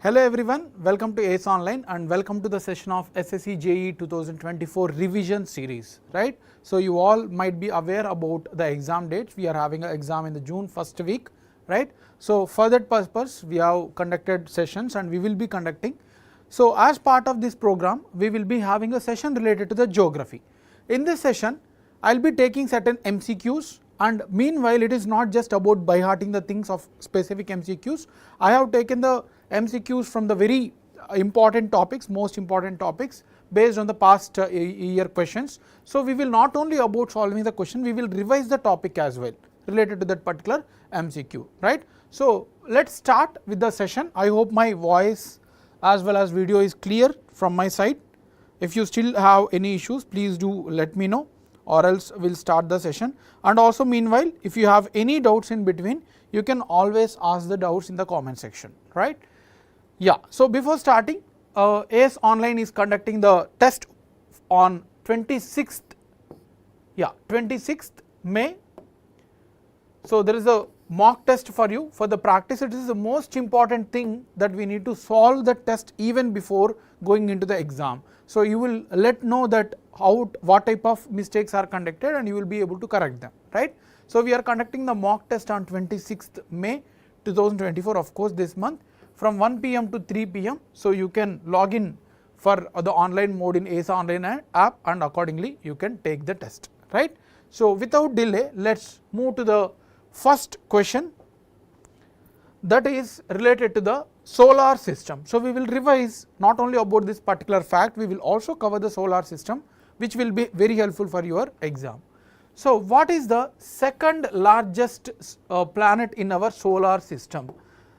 Hello everyone, welcome to ACE Online and welcome to the session of SSC JEE 2024 revision series, right. So you all might be aware about the exam dates. We are having an exam in the June first week, right. So for that purpose we have conducted sessions and we will be conducting. So as part of this program we will be having a session related to the geography. In this session I will be taking certain MCQs, and meanwhile it is not just about by hearting the things of specific MCQs. I have taken the MCQs from the very important topics, most important topics based on the past year questions. So we will not only about solving the question, we will revise the topic as well related to that particular MCQ, right. So let's start with the session. I hope my voice as well as video is clear from my side. If you still have any issues, please do let me know, or else we will start the session. And also meanwhile, if you have any doubts in between, you can always ask the doubts in the comment section, right. Yeah, so before starting, ACE Online is conducting the test on 26th May. So there is a mock test for you. For the practice, it is the most important thing that we need to solve the test even before going into the exam. So you will let know that what type of mistakes are conducted and you will be able to correct them, right. So we are conducting the mock test on 26th May 2024, of course this month, from 1 PM to 3 PM. So you can log in for the online mode in ACE Online app and accordingly you can take the test, right. So without delay, let's move to the first question, that is related to the solar system. So we will revise not only about this particular fact, we will also cover the solar system, which will be very helpful for your exam. So what is the second largest planet in our solar system?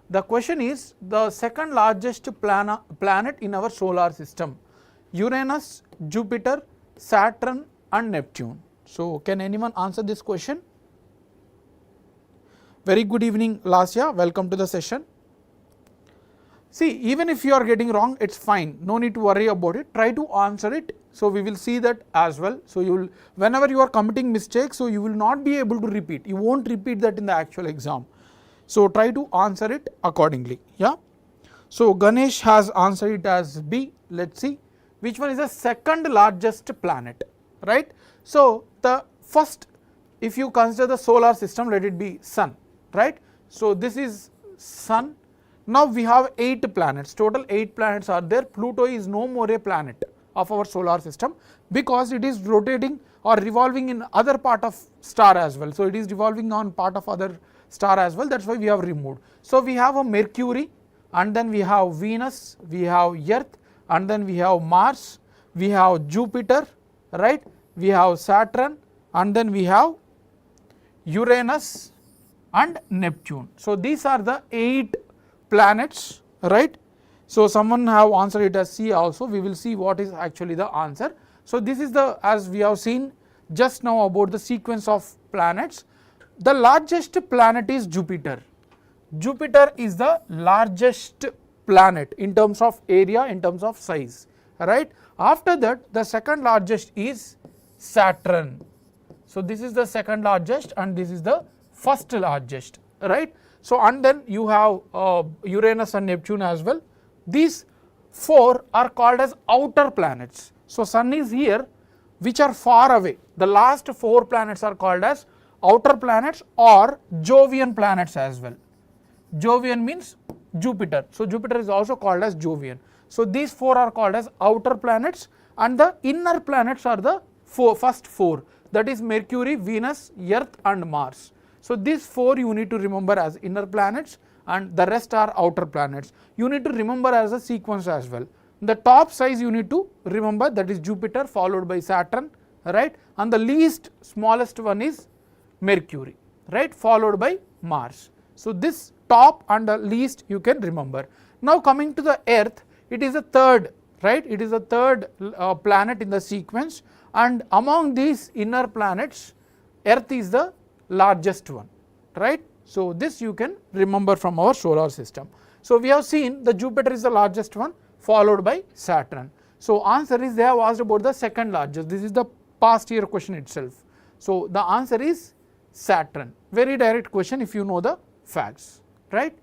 The question is the second largest planet in our solar system: Uranus, Jupiter, Saturn and Neptune. So can anyone answer this question? Very good evening Lasya, welcome to the session. See, even if you are getting wrong, it is fine, no need to worry about it, try to answer it. So we will see that as well. So you will, whenever you are committing mistakes, so you will not be able to repeat, you won't repeat that in the actual exam. So try to answer it accordingly, yeah. So Ganesh has answered it as B. Let's see which one is the second largest planet, right. So the first, if you consider the solar system, let it be Sun, right. So this is Sun. Now we have 8 planets, total 8 planets are there. Pluto is no more a planet of our solar system because it is rotating or revolving in other part of star as well. So it is revolving on part of other star as well, that is why we have removed. So we have a Mercury, and then we have Venus, we have Earth, and then we have Mars, we have Jupiter, right, we have Saturn, and then we have Uranus and Neptune. So these are the 8 planets, right. So someone have answered it as C also, we will see what is actually the answer. So this is the, as we have seen just now about the sequence of planets. The largest planet is Jupiter. Jupiter is the largest planet in terms of area, in terms of size, right. After that, the second largest is Saturn. So this is the second largest and this is the first largest, right. So and then you have Uranus and Neptune as well. These 4 are called as outer planets. So Sun is here, which are far away. The last 4 planets are called as outer planets or Jovian planets as well. Jovian means Jupiter. So Jupiter is also called as Jovian. So these 4 are called as outer planets, and the inner planets are the first 4, that is Mercury, Venus, Earth and Mars. So these 4 you need to remember as inner planets and the rest are outer planets. You need to remember as a sequence as well. The top size you need to remember, that is Jupiter followed by Saturn, right, and the least smallest one is Mercury, right, followed by Mars. So this top and the least you can remember. Now coming to the Earth, it is a third, right, it is a third planet in the sequence, and among these inner planets Earth is the largest one, right. So this you can remember from our solar system. So we have seen the Jupiter is the largest one followed by Saturn. So answer is, they have asked about the second largest, this is the past year question itself. So the answer is Saturn, very direct question if you know the facts, right.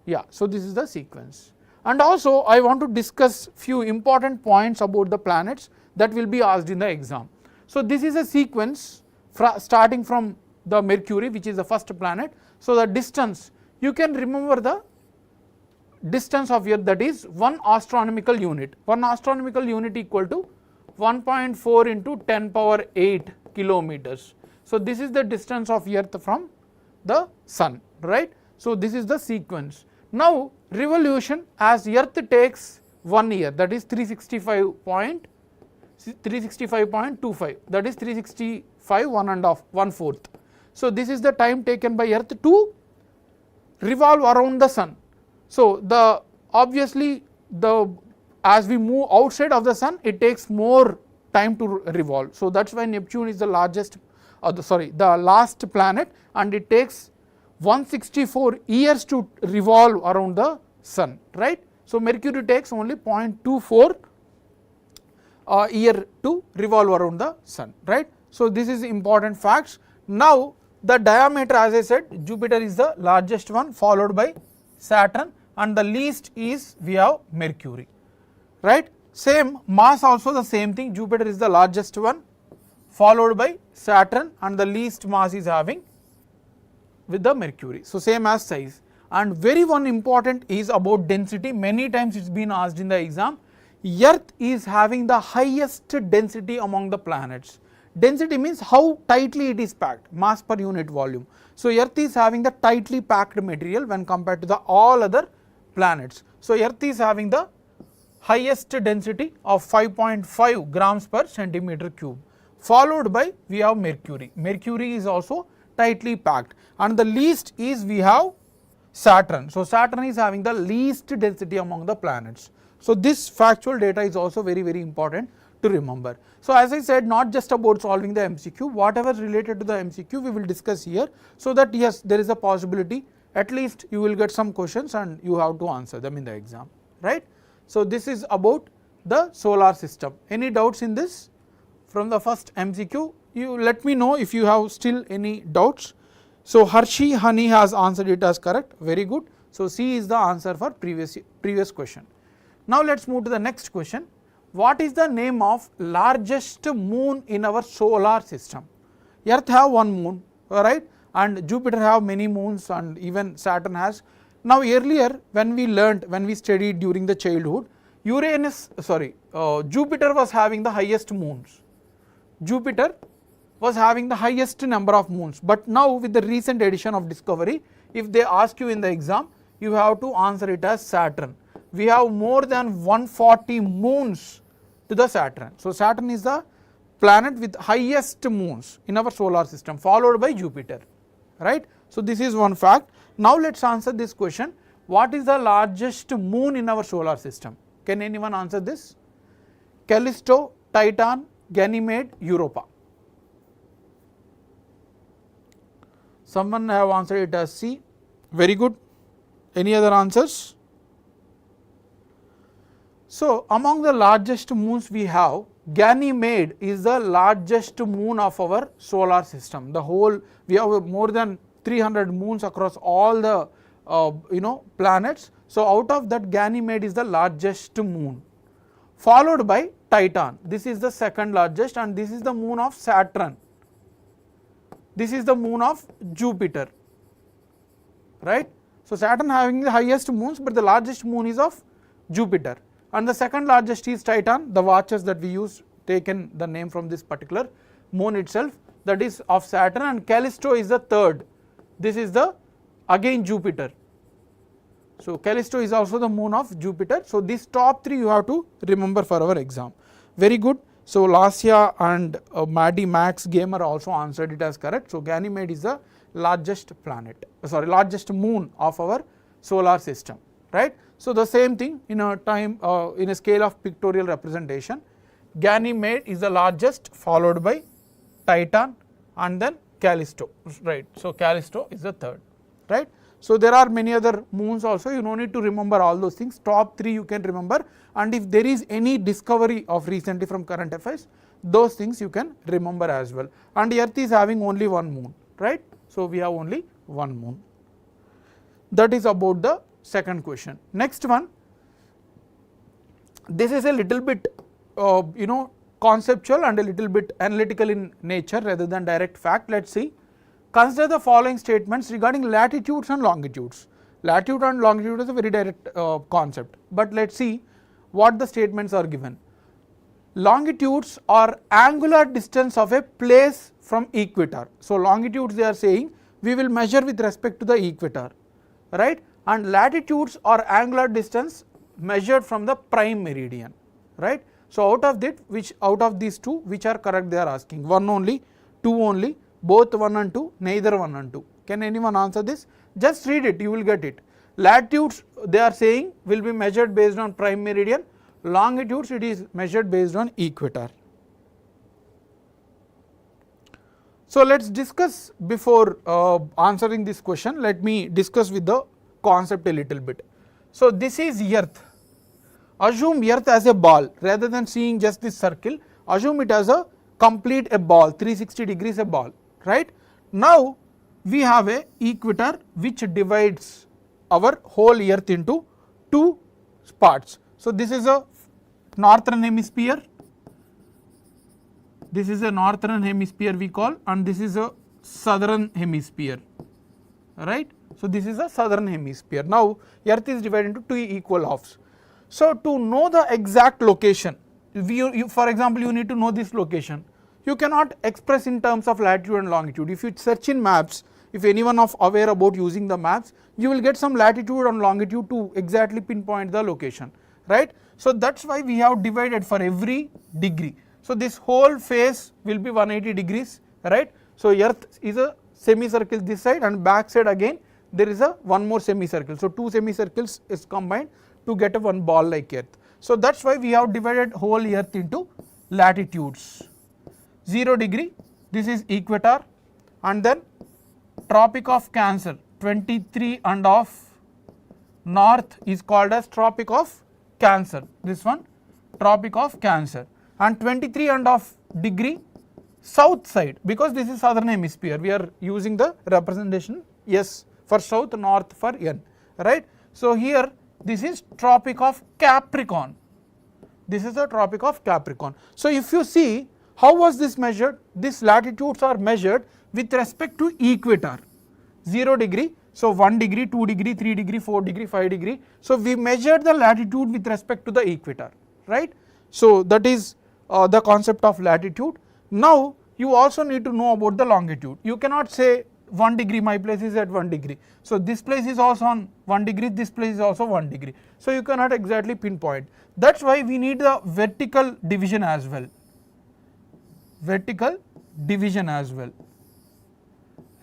Yeah, so this is the sequence. And also I want to discuss few important points about the planets that will be asked in the exam. So this is a sequence starting from the Mercury, which is the first planet. So the distance, you can remember the distance of Earth, that is 1 astronomical unit. 1 astronomical unit equal to 1.4 into 10 power 8 kilometers. So this is the distance of Earth from the Sun, right. So this is the sequence. Now revolution, as Earth takes 1 year, that is 365.25, that is 365 1/4. So this is the time taken by Earth to revolve around the Sun. So the obviously as we move outside of the Sun, it takes more time to revolve. So that's why Neptune is the largest, the last planet, and it takes 164 years to revolve around the Sun, right. So Mercury takes only 0.24 year to revolve around the Sun, right. So this is important facts. Now the diameter, as I said, Jupiter is the largest one, followed by Saturn, and the least is we have Mercury, right. Same mass also the same thing, Jupiter is the largest one, followed by Saturn, and the least mass is having with the Mercury. So same as size. And very one important is about density. Many times it's been asked in the exam. Earth is having the highest density among the planets. Density means how tightly it is packed, mass per unit volume. So Earth is having the tightly packed material when compared to the all other planets. So Earth is having the highest density of 5.5 grams per centimeter cube, followed by we have Mercury. Mercury is also tightly packed, and the least is we have Saturn. So Saturn is having the least density among the planets. So this factual data is also very important to remember. So as I said, not just about solving the MCQ, whatever related to the MCQ we will discuss here, so that yes, there is a possibility at least you will get some questions and you have to answer them in the exam, right. So this is about the solar system. Any doubts in this from the first MCQ? You let me know if you have still any doubts. So Hershey Honey has answered it as correct, very good. So C is the answer for previous question. Now let's move to the next question. What is the name of largest moon in our solar system? Earth have one moon, right, and Jupiter have many moons, and even Saturn has. Now earlier when we studied during the childhood, Jupiter was having the highest moons. Jupiter was having the highest number of moons, but now with the recent addition of discovery, if they ask you in the exam, you have to answer it as Saturn. We have more than 140 moons to the Saturn. So Saturn is the planet with highest moons in our solar system, followed by Jupiter, right. So this is one fact. Now let's answer this question. What is the largest moon in our solar system? Can anyone answer this? Callisto, Titan, Ganymede, Europa. Someone have answered it as C. Very good. Any other answers? So among the largest moons we have, Ganymede is the largest moon of our solar system. The whole, we have more than 300 moons across all the planets. So out of that, Ganymede is the largest moon, followed by Titan. This is the second largest, and this is the moon of Saturn. This is the moon of Jupiter, right. So Saturn having the highest moons, but the largest moon is of Jupiter, and the second largest is Titan. The watches that we use taken the name from this particular moon itself, that is of Saturn, and Callisto is the third. This is the again Jupiter. So Callisto is also the moon of Jupiter. So these top three you have to remember for our exam. Very good. So Lasya and Maddie Max Gamer also answered it as correct. So Ganymede is the largest largest moon of our solar system, right. So the same thing in a in a scale of pictorial representation, Ganymede is the largest, followed by Titan, and then Callisto, right. So Callisto is the third, right. So there are many other moons also, you no need to remember all those things, top three you can remember, and if there is any discovery of recently from current affairs, those things you can remember as well. And Earth is having only one moon, right. So we have only one moon. That is about the second question. Next one, this is a little bit conceptual and a little bit analytical in nature rather than direct fact. Let us see. Consider the following statements regarding latitudes and longitudes. Latitude and longitude is a very direct concept, but let us see what the statements are given. Longitudes are angular distance of a place from equator. So, longitudes they are saying we will measure with respect to the equator, right, and latitudes are angular distance measured from the prime meridian, right. So, out of these two, which are correct they are asking, one only, two only, both 1 and 2, neither 1 and 2. Can anyone answer this? Just read it, you will get it. Latitudes they are saying will be measured based on prime meridian, longitudes it is measured based on equator. So, let us discuss before answering this question, let me discuss with the concept a little bit. So, this is earth. Assume earth as a ball rather than seeing just this circle, assume it as a complete a ball, 360 degrees a ball, right. Now, we have a equator which divides our whole earth into two parts. So, this is a northern hemisphere, this is a northern hemisphere we call, and this is a southern hemisphere, right. So, this is a southern hemisphere. Now, earth is divided into two equal halves. So, to know the exact location, for example, you need to know this location, you cannot express in terms of latitude and longitude. If you search in maps, if anyone of aware about using the maps, you will get some latitude and longitude to exactly pinpoint the location, right. So, that is why we have divided for every degree. So, this whole face will be 180 degrees, right. So, earth is a semicircle this side and back side again there is a one more semicircle. So, two semicircles is combined to get a one ball like earth. So, that is why we have divided whole earth into latitudes. 0 degree, this is equator, and then Tropic of Cancer 23.5 north is called as Tropic of Cancer, this one Tropic of Cancer, and 23.5 degree south side, because this is southern hemisphere we are using the representation S for south, north for N, right. So, here this is Tropic of Capricorn, this is the Tropic of Capricorn. So, if you see how was this measured, these latitudes are measured with respect to equator, 0 degree, so 1 degree, 2 degree, 3 degree, 4 degree, 5 degree. So, we measured the latitude with respect to the equator, right. So, that is the concept of latitude. Now, you also need to know about the longitude. You cannot say 1 degree, my place is at 1 degree. So, this place is also on 1 degree, this place is also 1 degree. So, you cannot exactly pinpoint. That is why we need the vertical division as well, vertical division as well,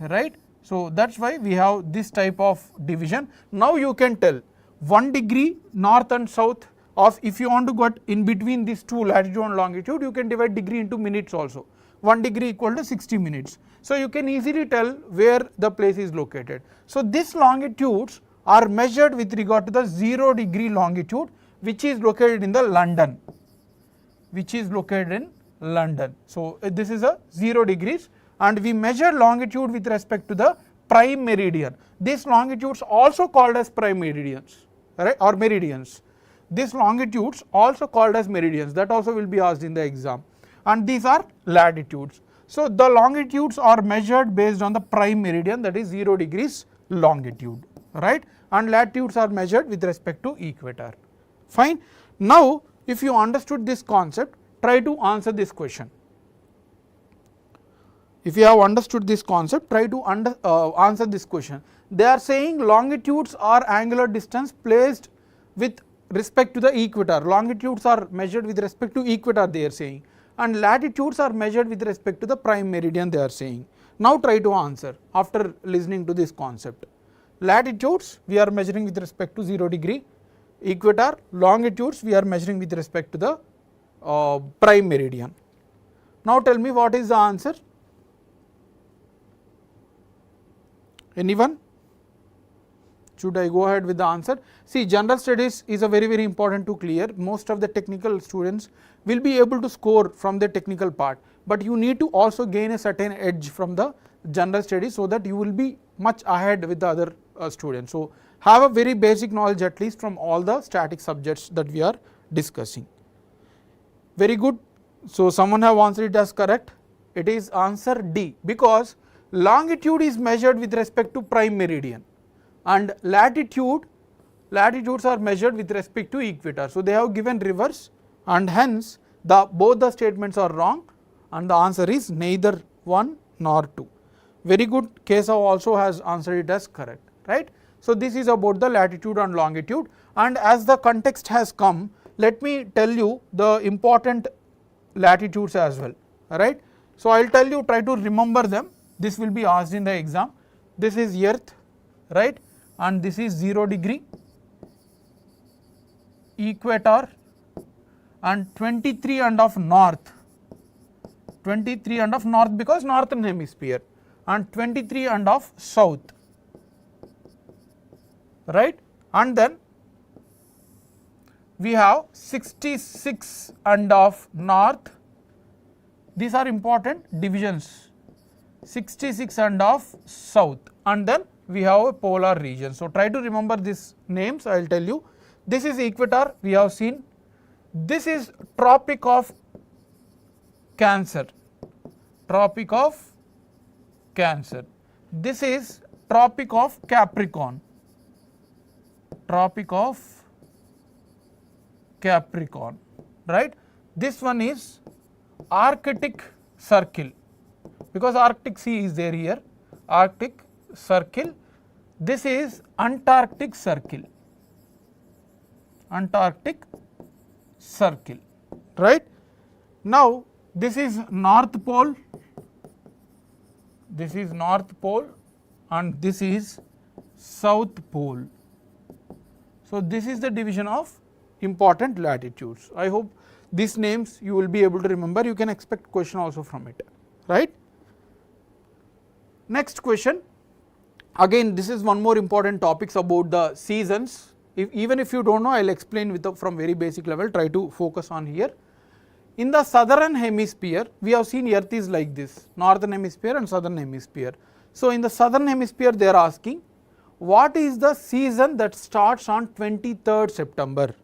right. So, that is why we have this type of division. Now, you can tell 1 degree north and south of, if you want to get in between these two latitude and longitude, you can divide degree into minutes also, 1 degree equal to 60 minutes. So, you can easily tell where the place is located. So, these longitudes are measured with regard to the 0 degree longitude, which is located in the London, which is located in London. So, this is a 0 degrees, and we measure longitude with respect to the prime meridian. These longitudes also called as prime meridians, right, or meridians. These longitudes also called as meridians, that also will be asked in the exam, and these are latitudes. So, the longitudes are measured based on the prime meridian, that is 0 degrees longitude, right, and latitudes are measured with respect to equator. Fine. Now, if you understood this concept, try to answer this question. If you have understood this concept, try to answer this question. They are saying longitudes are angular distance placed with respect to the equator. Longitudes are measured with respect to equator, they are saying, and latitudes are measured with respect to the prime meridian, they are saying. Now, try to answer after listening to this concept. Latitudes we are measuring with respect to 0 degree equator, longitudes we are measuring with respect to the prime meridian. Now, tell me what is the answer? Anyone? Should I go ahead with the answer? See, general studies is a very important to clear. Most of the technical students will be able to score from the technical part, but you need to also gain a certain edge from the general studies, so that you will be much ahead with the other students. So, have a very basic knowledge at least from all the static subjects that we are discussing. Very good. So, someone have answered it as correct. It is answer D, because longitude is measured with respect to prime meridian and latitudes are measured with respect to equator. So, they have given reverse, and hence both the statements are wrong, and the answer is neither 1 nor 2. Very good. Keshav also has answered it as correct, right. So, this is about the latitude and longitude, and as the context has come, let me tell you the important latitudes as well, right. So, I will tell you, try to remember them, this will be asked in the exam. This is earth, right, and this is 0 degree, equator, and 23 and of north, 23 and of north because northern hemisphere, and 23 and of south, right, and then we have 66 and of north. These are important divisions, 66 and of south, and then we have a polar region. So, try to remember these names, I will tell you. This is equator, we have seen. This is Tropic of Cancer, Tropic of Cancer. This is Tropic of Capricorn, Tropic of Capricorn, right. This one is Arctic Circle, because Arctic Sea is there here, Arctic Circle. This is Antarctic Circle, Antarctic Circle, right. Now, this is North Pole, this is North Pole, and this is South Pole. So, this is the division of important latitudes. I hope these names you will be able to remember, you can expect question also from it, right. Next question, again this is one more important topics about the seasons. Even if you do not know, I will explain from very basic level, try to focus on here. In the southern hemisphere, we have seen earth is like this, northern hemisphere and southern hemisphere. So, in the southern hemisphere they are asking, what is the season that starts on 23rd September?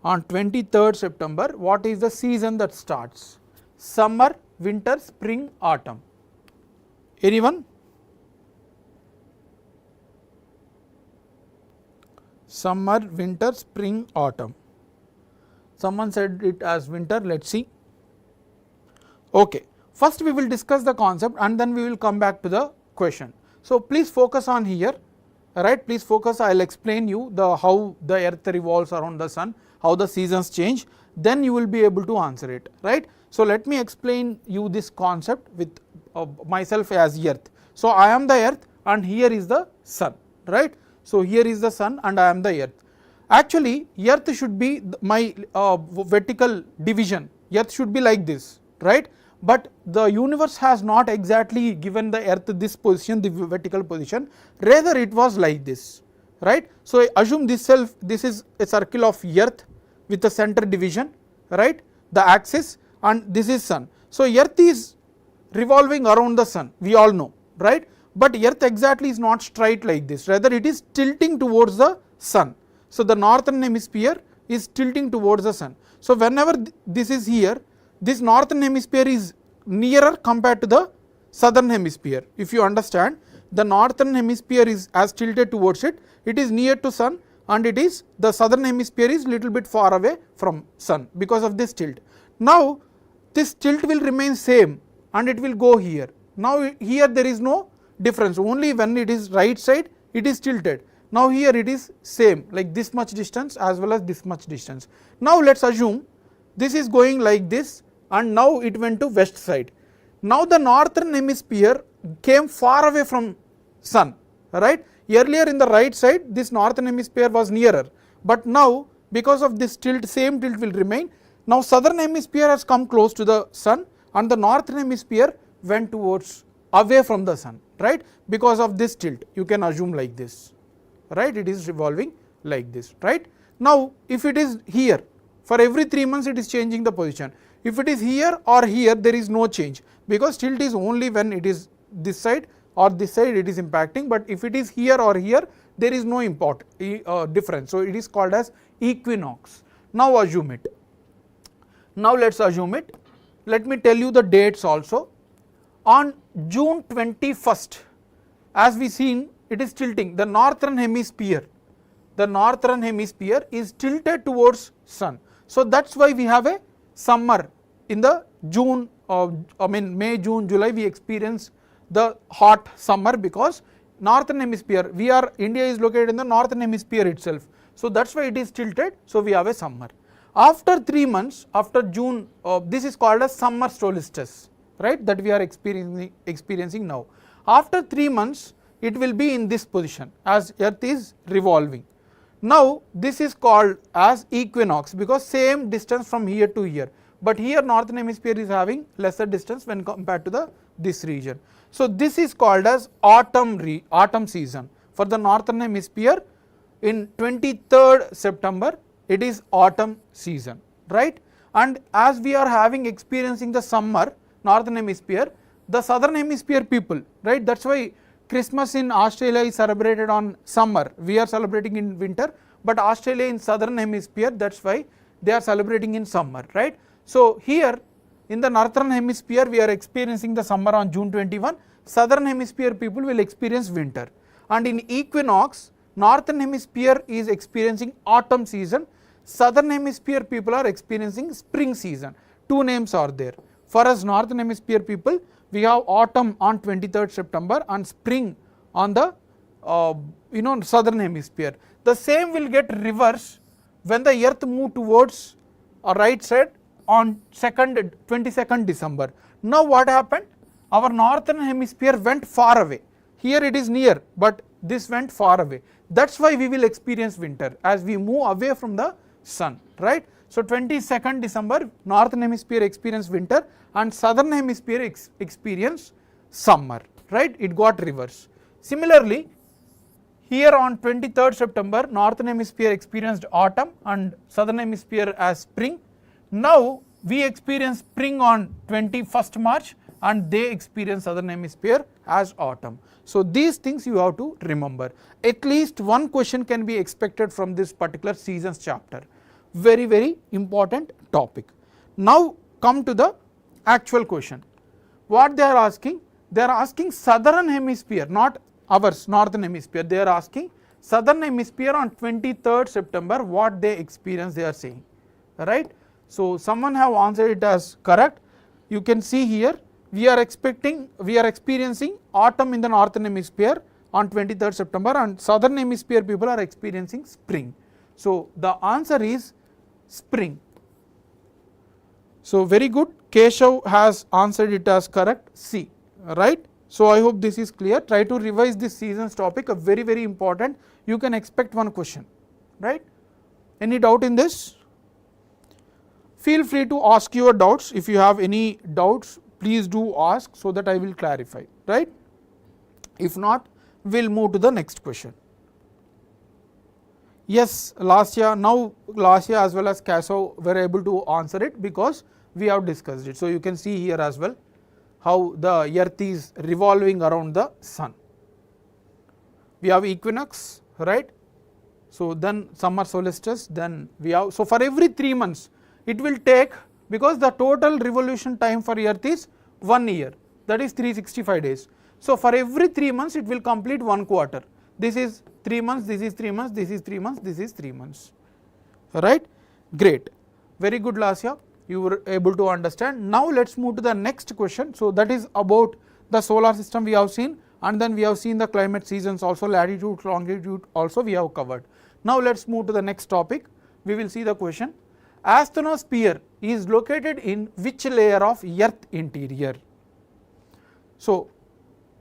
On 23rd September, what is the season that starts? Summer, winter, spring, autumn. Anyone? Summer, winter, spring, autumn. Someone said it as winter, let us see. Okay. First we will discuss the concept and then we will come back to the question. So, please focus on here, right, please focus, I will explain you how the earth revolves around the sun, how the seasons change, then you will be able to answer it, right. So, let me explain you this concept with myself as earth. So, I am the earth and here is the sun, right. So, here is the sun and I am the earth. Actually, earth should be my vertical division, earth should be like this, right. But the universe has not exactly given the earth this position, the vertical position, rather it was like this, right. So, assume this is a circle of earth with the center division, right, the axis, and this is sun. So, earth is revolving around the sun, we all know, right, but earth exactly is not straight like this, rather it is tilting towards the sun. So, the northern hemisphere is tilting towards the sun. So, whenever this is here, this northern hemisphere is nearer compared to the southern hemisphere. If you understand, the northern hemisphere is as tilted towards it, it is near to sun, and it is the southern hemisphere is little bit far away from sun because of this tilt. Now, this tilt will remain same and it will go here. Now, here there is no difference, only when it is right side it is tilted. Now, here it is same like this much distance as well as this much distance. Now, let us assume this is going like this and now it went to west side. Now, the northern hemisphere came far away from sun, right. Earlier in the right side this northern hemisphere was nearer, but now because of this tilt, same tilt will remain. Now, southern hemisphere has come close to the sun and the northern hemisphere went towards away from the sun, right, because of this tilt, you can assume like this, right, it is revolving like this, right. Now, if it is here, for every 3 months it is changing the position. If it is here or here, there is no change, because tilt is only when it is this side or this side it is impacting, but if it is here or here, there is no difference. So, it is called as equinox. Now assume it. Now let us assume it. Let me tell you the dates also. On June 21st, as we seen, it is tilting. The northern hemisphere is tilted towards sun. So that's why we have a summer in the June, May, June, July we experience the hot summer, because northern hemisphere, India is located in the northern hemisphere itself. So that's why it is tilted. So we have a summer. After 3 months, after June, this is called as summer solstice, right, that we are experiencing now. After 3 months, it will be in this position as earth is revolving. Now this is called as equinox, because same distance from here to here, but here northern hemisphere is having lesser distance when compared to this region. So this is called as autumn season. For the northern hemisphere, in 23rd September, it is autumn season, right? And as we are experiencing the summer, northern hemisphere, the southern hemisphere people, right? That's why Christmas in Australia is celebrated on summer. We are celebrating in winter, but Australia in southern hemisphere, that's why they are celebrating in summer, right? So here in the northern hemisphere, we are experiencing the summer on June 21. Southern hemisphere people will experience winter. And in equinox, northern hemisphere is experiencing autumn season. Southern hemisphere people are experiencing spring season. Two names are there. For us northern hemisphere people, we have autumn on 23rd September and spring on the southern hemisphere. The same will get reversed when the earth move towards right side on 22nd December. Now what happened? Our northern hemisphere went far away. Here it is near, but this went far away. That's why we will experience winter as we move away from the sun, right? So 22nd December, northern hemisphere experience winter and southern hemisphere experience summer, right? It got reversed. Similarly, here on 23rd September, northern hemisphere experienced autumn and southern hemisphere as spring. Now we experience spring on 21st March and they experience southern hemisphere as autumn. So these things you have to remember. At least one question can be expected from this particular seasons chapter. Very, very important topic. Now come to the actual question. What they are asking? They are asking southern hemisphere, not ours, northern hemisphere. They are asking southern hemisphere on 23rd September, what they experience, they are saying, right? So someone have answered it as correct. You can see here, we are experiencing autumn in the northern hemisphere on 23rd September and southern hemisphere people are experiencing spring. So the answer is spring. So very good, Keshav has answered it as correct, C, right? So I hope this is clear. Try to revise this seasons topic, a very, very important. You can expect one question, right? Any doubt in this? Feel free to ask your doubts. If you have any doubts, please do ask so that I will clarify, right? If not, we will move to the next question. Yes, Lasya, now Lasya as well as Keshav were able to answer it because we have discussed it. So you can see here as well how the earth is revolving around the sun. We have equinox, right? So then summer solstice, then we have, so for every 3 months it will take, because the total revolution time for earth is 1 year, that is 365 days. So for every 3 months it will complete 1 quarter. This is 3 months, this is 3 months, this is 3 months, this is 3 months, right? Great, very good Lasya, you were able to understand. Now let us move to the next question. So that is about the solar system we have seen, and then we have seen the climate seasons also, latitude, longitude also we have covered. Now let us move to the next topic. We will see the question. Asthenosphere is located in which layer of earth interior? So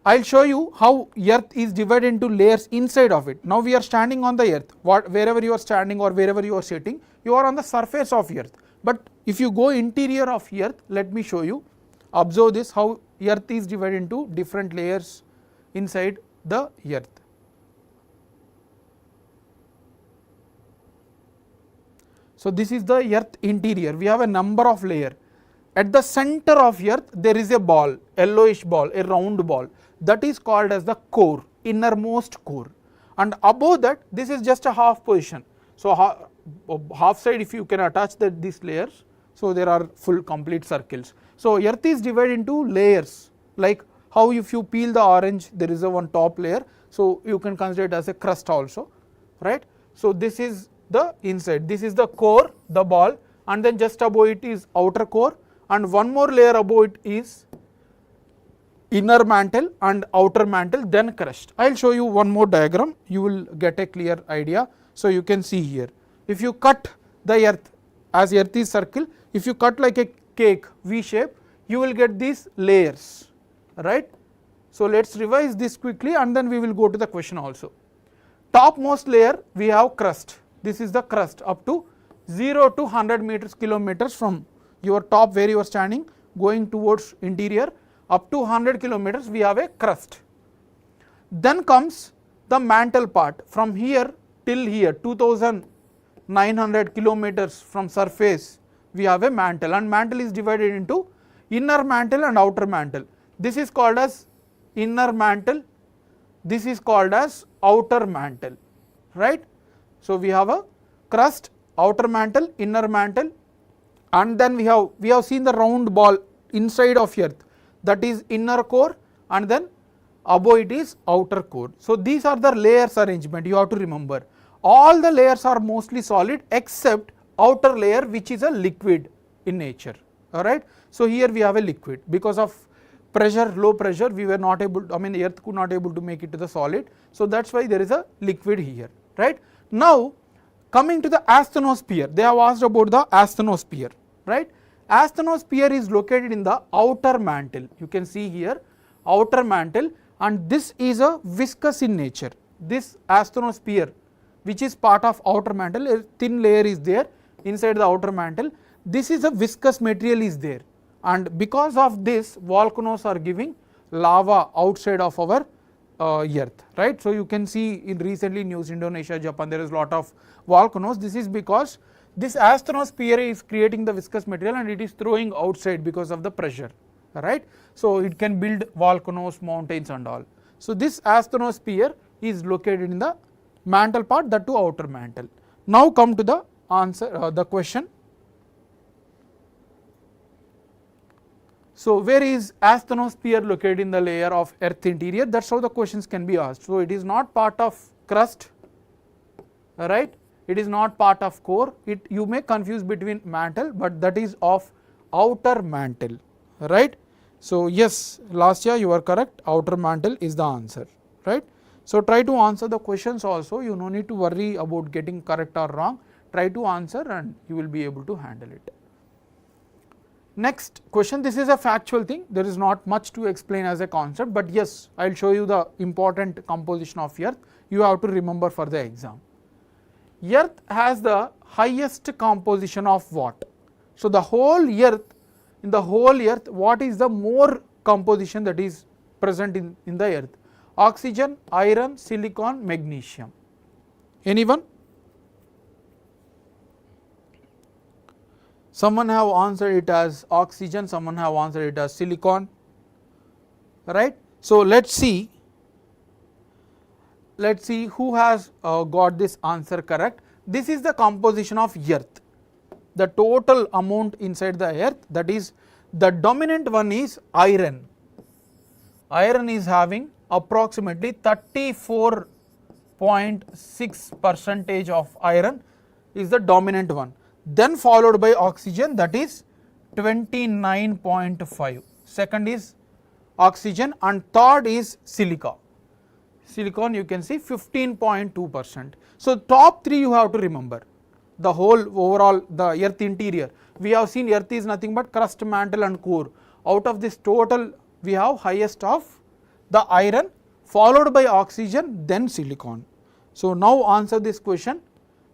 I will show you how earth is divided into layers inside of it. Now we are standing on the earth, wherever you are standing or wherever you are sitting, you are on the surface of earth. But if you go interior of earth, let me show you, observe this, how earth is divided into different layers inside the earth. So this is the earth interior, we have a number of layers. At the center of earth there is a ball, yellowish ball, a round ball, that is called as the core, innermost core, and above that this is just a half position. So half side if you can attach these layers, so there are full complete circles. So earth is divided into layers, like how if you peel the orange there is a one top layer, so you can consider it as a crust also, right. So this is the inside, this is the core, the ball, and then just above it is outer core, and one more layer above it is inner mantle and outer mantle, then crust. I will show you one more diagram, you will get a clear idea. So you can see here, if you cut the earth, as earth is circle, if you cut like a cake V shape, you will get these layers, right. So let us revise this quickly and then we will go to the question also. Topmost layer we have crust, this is the crust up to 0 to 100 kilometers from your top where you are standing going towards interior, up to 100 kilometers we have a crust. Then comes the mantle part, from here till here 2900 kilometers from surface we have a mantle, and mantle is divided into inner mantle and outer mantle. This is called as inner mantle, this is called as outer mantle, right. So we have a crust, outer mantle, inner mantle, and then we have seen the round ball inside of earth, that is inner core, and then above it is outer core. So these are the layers arrangement, you have to remember. All the layers are mostly solid except outer layer which is a liquid in nature, alright. So here we have a liquid, because of pressure, low pressure, we were not able to, the earth could not able to make it to the solid, so that is why there is a liquid here, right. Now coming to the asthenosphere, they have asked about the asthenosphere, right. Asthenosphere is located in the outer mantle, you can see here outer mantle, and this is a viscous in nature. This asthenosphere which is part of outer mantle, a thin layer is there inside the outer mantle, this is a viscous material is there, and because of this volcanoes are giving lava outside of our earth, right. So you can see in recently news Indonesia, Japan, there is lot of volcanoes. This is because this asthenosphere is creating the viscous material and it is throwing outside because of the pressure, right. So it can build volcanoes, mountains and all. So this asthenosphere is located in the mantle part, that to outer mantle. Now come to the answer, the question. So where is asthenosphere located in the layer of earth interior? That is how the questions can be asked. So it is not part of crust, right. It is not part of core, you may confuse between mantle, but that is of outer mantle, right. So yes, last year you are correct, outer mantle is the answer, right. So try to answer the questions also, you no need to worry about getting correct or wrong, try to answer and you will be able to handle it. Next question, this is a factual thing, there is not much to explain as a concept, but yes, I will show you the important composition of earth, you have to remember for the exam. Earth has the highest composition of what? So the whole earth, in the whole earth, what is the more composition that is present in the earth? Oxygen, iron, silicon, magnesium. Anyone? Someone have answered it as oxygen, someone have answered it as silicon, right. So let us see who has got this answer correct. This is the composition of earth, the total amount inside the earth, that is the dominant one is iron. Iron is having approximately 34.6% of iron is the dominant one, then followed by oxygen, that is 29.5, second is oxygen, and third is silica. Silicon you can see 15.2%. So top three you have to remember, the whole overall the earth interior, we have seen earth is nothing but crust, mantle and core. Out of this total we have highest of the iron, followed by oxygen, then silicon. So now answer this question,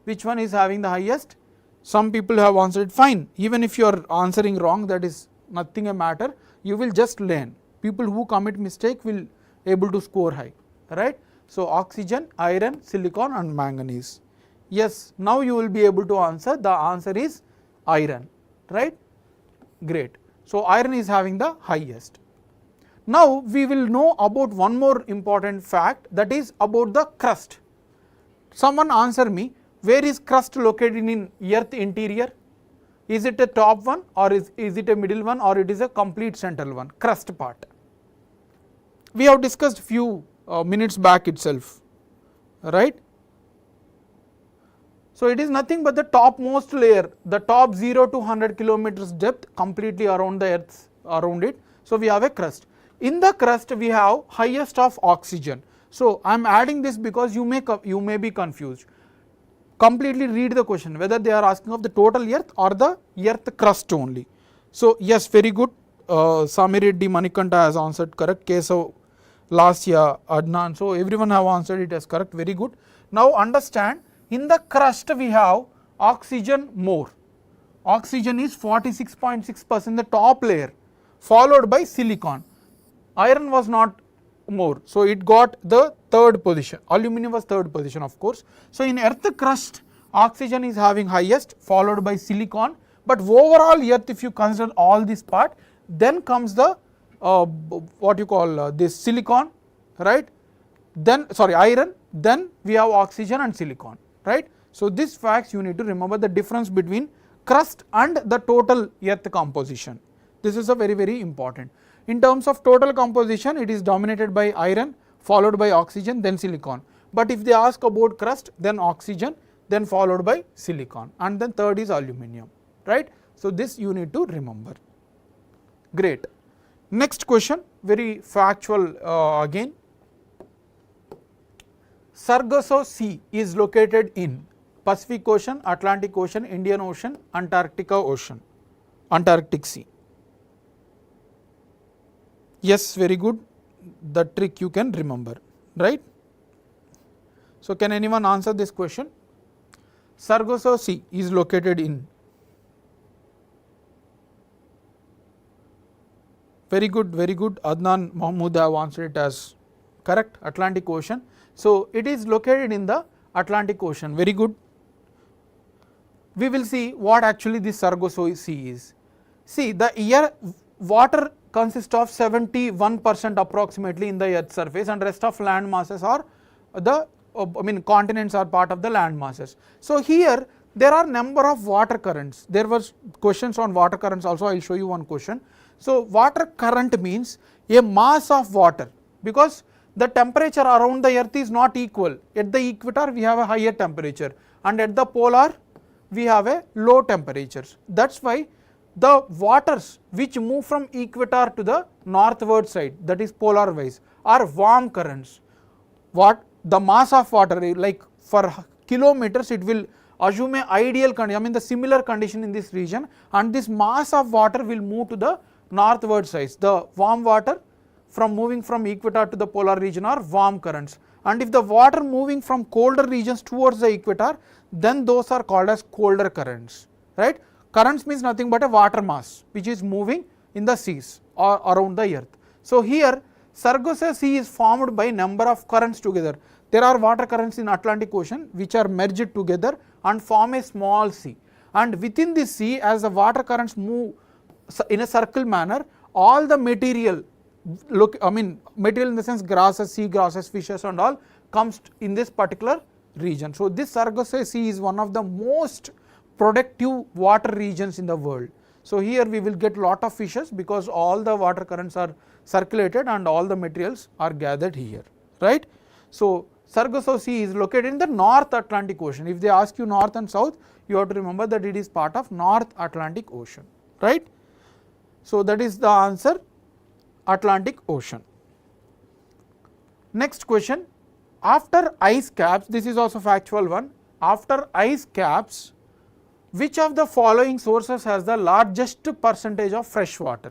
which one is having the highest? Some people have answered fine, even if you are answering wrong, that is nothing a matter, you will just learn. People who commit mistake will able to score high, right. So oxygen, iron, silicon and manganese. Yes, now you will be able to answer, the answer is iron, right, great. So iron is having the highest. Now we will know about one more important fact, that is about the crust. Someone answer me, Where is crust located in earth interior? Is it a top one, or is it a middle one, or it is a complete central one? Crust part. We have discussed few minutes back itself, right? So it is nothing but the topmost layer, the top 0 to 100 kilometers depth completely around the earth, around it. So we have a crust. In the crust we have highest of oxygen. So I am adding this because you may be confused. Completely read the question whether they are asking of the total earth or the earth crust only. So yes, very good. Samireddy Manikanta has answered correct. Kesav, Lasya, Adnan. So everyone have answered it as correct. Very good. Now understand, in the crust we have oxygen more. Oxygen is 46.6%, the top layer, followed by silicon. Iron was not more, so it got the third position. Aluminium was third position, of course. So in earth crust, oxygen is having highest, followed by silicon. But overall earth, if you consider all this part, then comes the what you call this silicon, right? Then sorry, iron. Then we have oxygen and silicon, right? So these facts you need to remember, the difference between crust and the total earth composition. This is a very, very important. In terms of total composition, it is dominated by iron, followed by oxygen, then silicon. But if they ask about crust, then oxygen, then followed by silicon, and then third is aluminium, right? So this you need to remember. Great. Next question, very factual again. Sargasso Sea is located in Pacific Ocean, Atlantic Ocean, Indian Ocean, Antarctica Ocean, Antarctic Sea. Yes, very good. The trick you can remember, right? So can anyone answer this question? Sargasso Sea is located in. Very good, very good. Adnan Mahmood have answered it as correct. Atlantic Ocean. So it is located in the Atlantic Ocean. Very good. We will see what actually this Sargasso Sea is. See, the air water consists of 71% approximately in the earth's surface, and rest of land masses are the continents are part of the land masses. So here there are number of water currents. There was questions on water currents also. I will show you one question. So water current means a mass of water, because the temperature around the earth is not equal. At the equator we have a higher temperature, and at the polar we have a low temperatures. That's why the waters which move from equator to the northward side, that is polar wise, are warm currents. What the mass of water, like for kilometers, it will assume a ideal condition, the similar condition in this region, and this mass of water will move to the northward side. The warm water from moving from equator to the polar region are warm currents, and if the water moving from colder regions towards the equator, then those are called as colder currents, right? Currents means nothing but a water mass which is moving in the seas or around the earth. So here Sargasso Sea is formed by number of currents together. There are water currents in Atlantic Ocean which are merged together and form a small sea, and within this sea, as the water currents move in a circle manner, all the material, material in the sense grasses, sea grasses, fishes and all comes in this particular region. So this Sargasso Sea is one of the most productive water regions in the world. So here we will get lot of fishes because all the water currents are circulated and all the materials are gathered here, right? So Sargasso Sea is located in the North Atlantic Ocean. If they ask you north and south, you have to remember that it is part of North Atlantic Ocean, right? So that is the answer, Atlantic Ocean. Next question, after ice caps, this is also factual one, after ice caps, which of the following sources has the largest percentage of fresh water?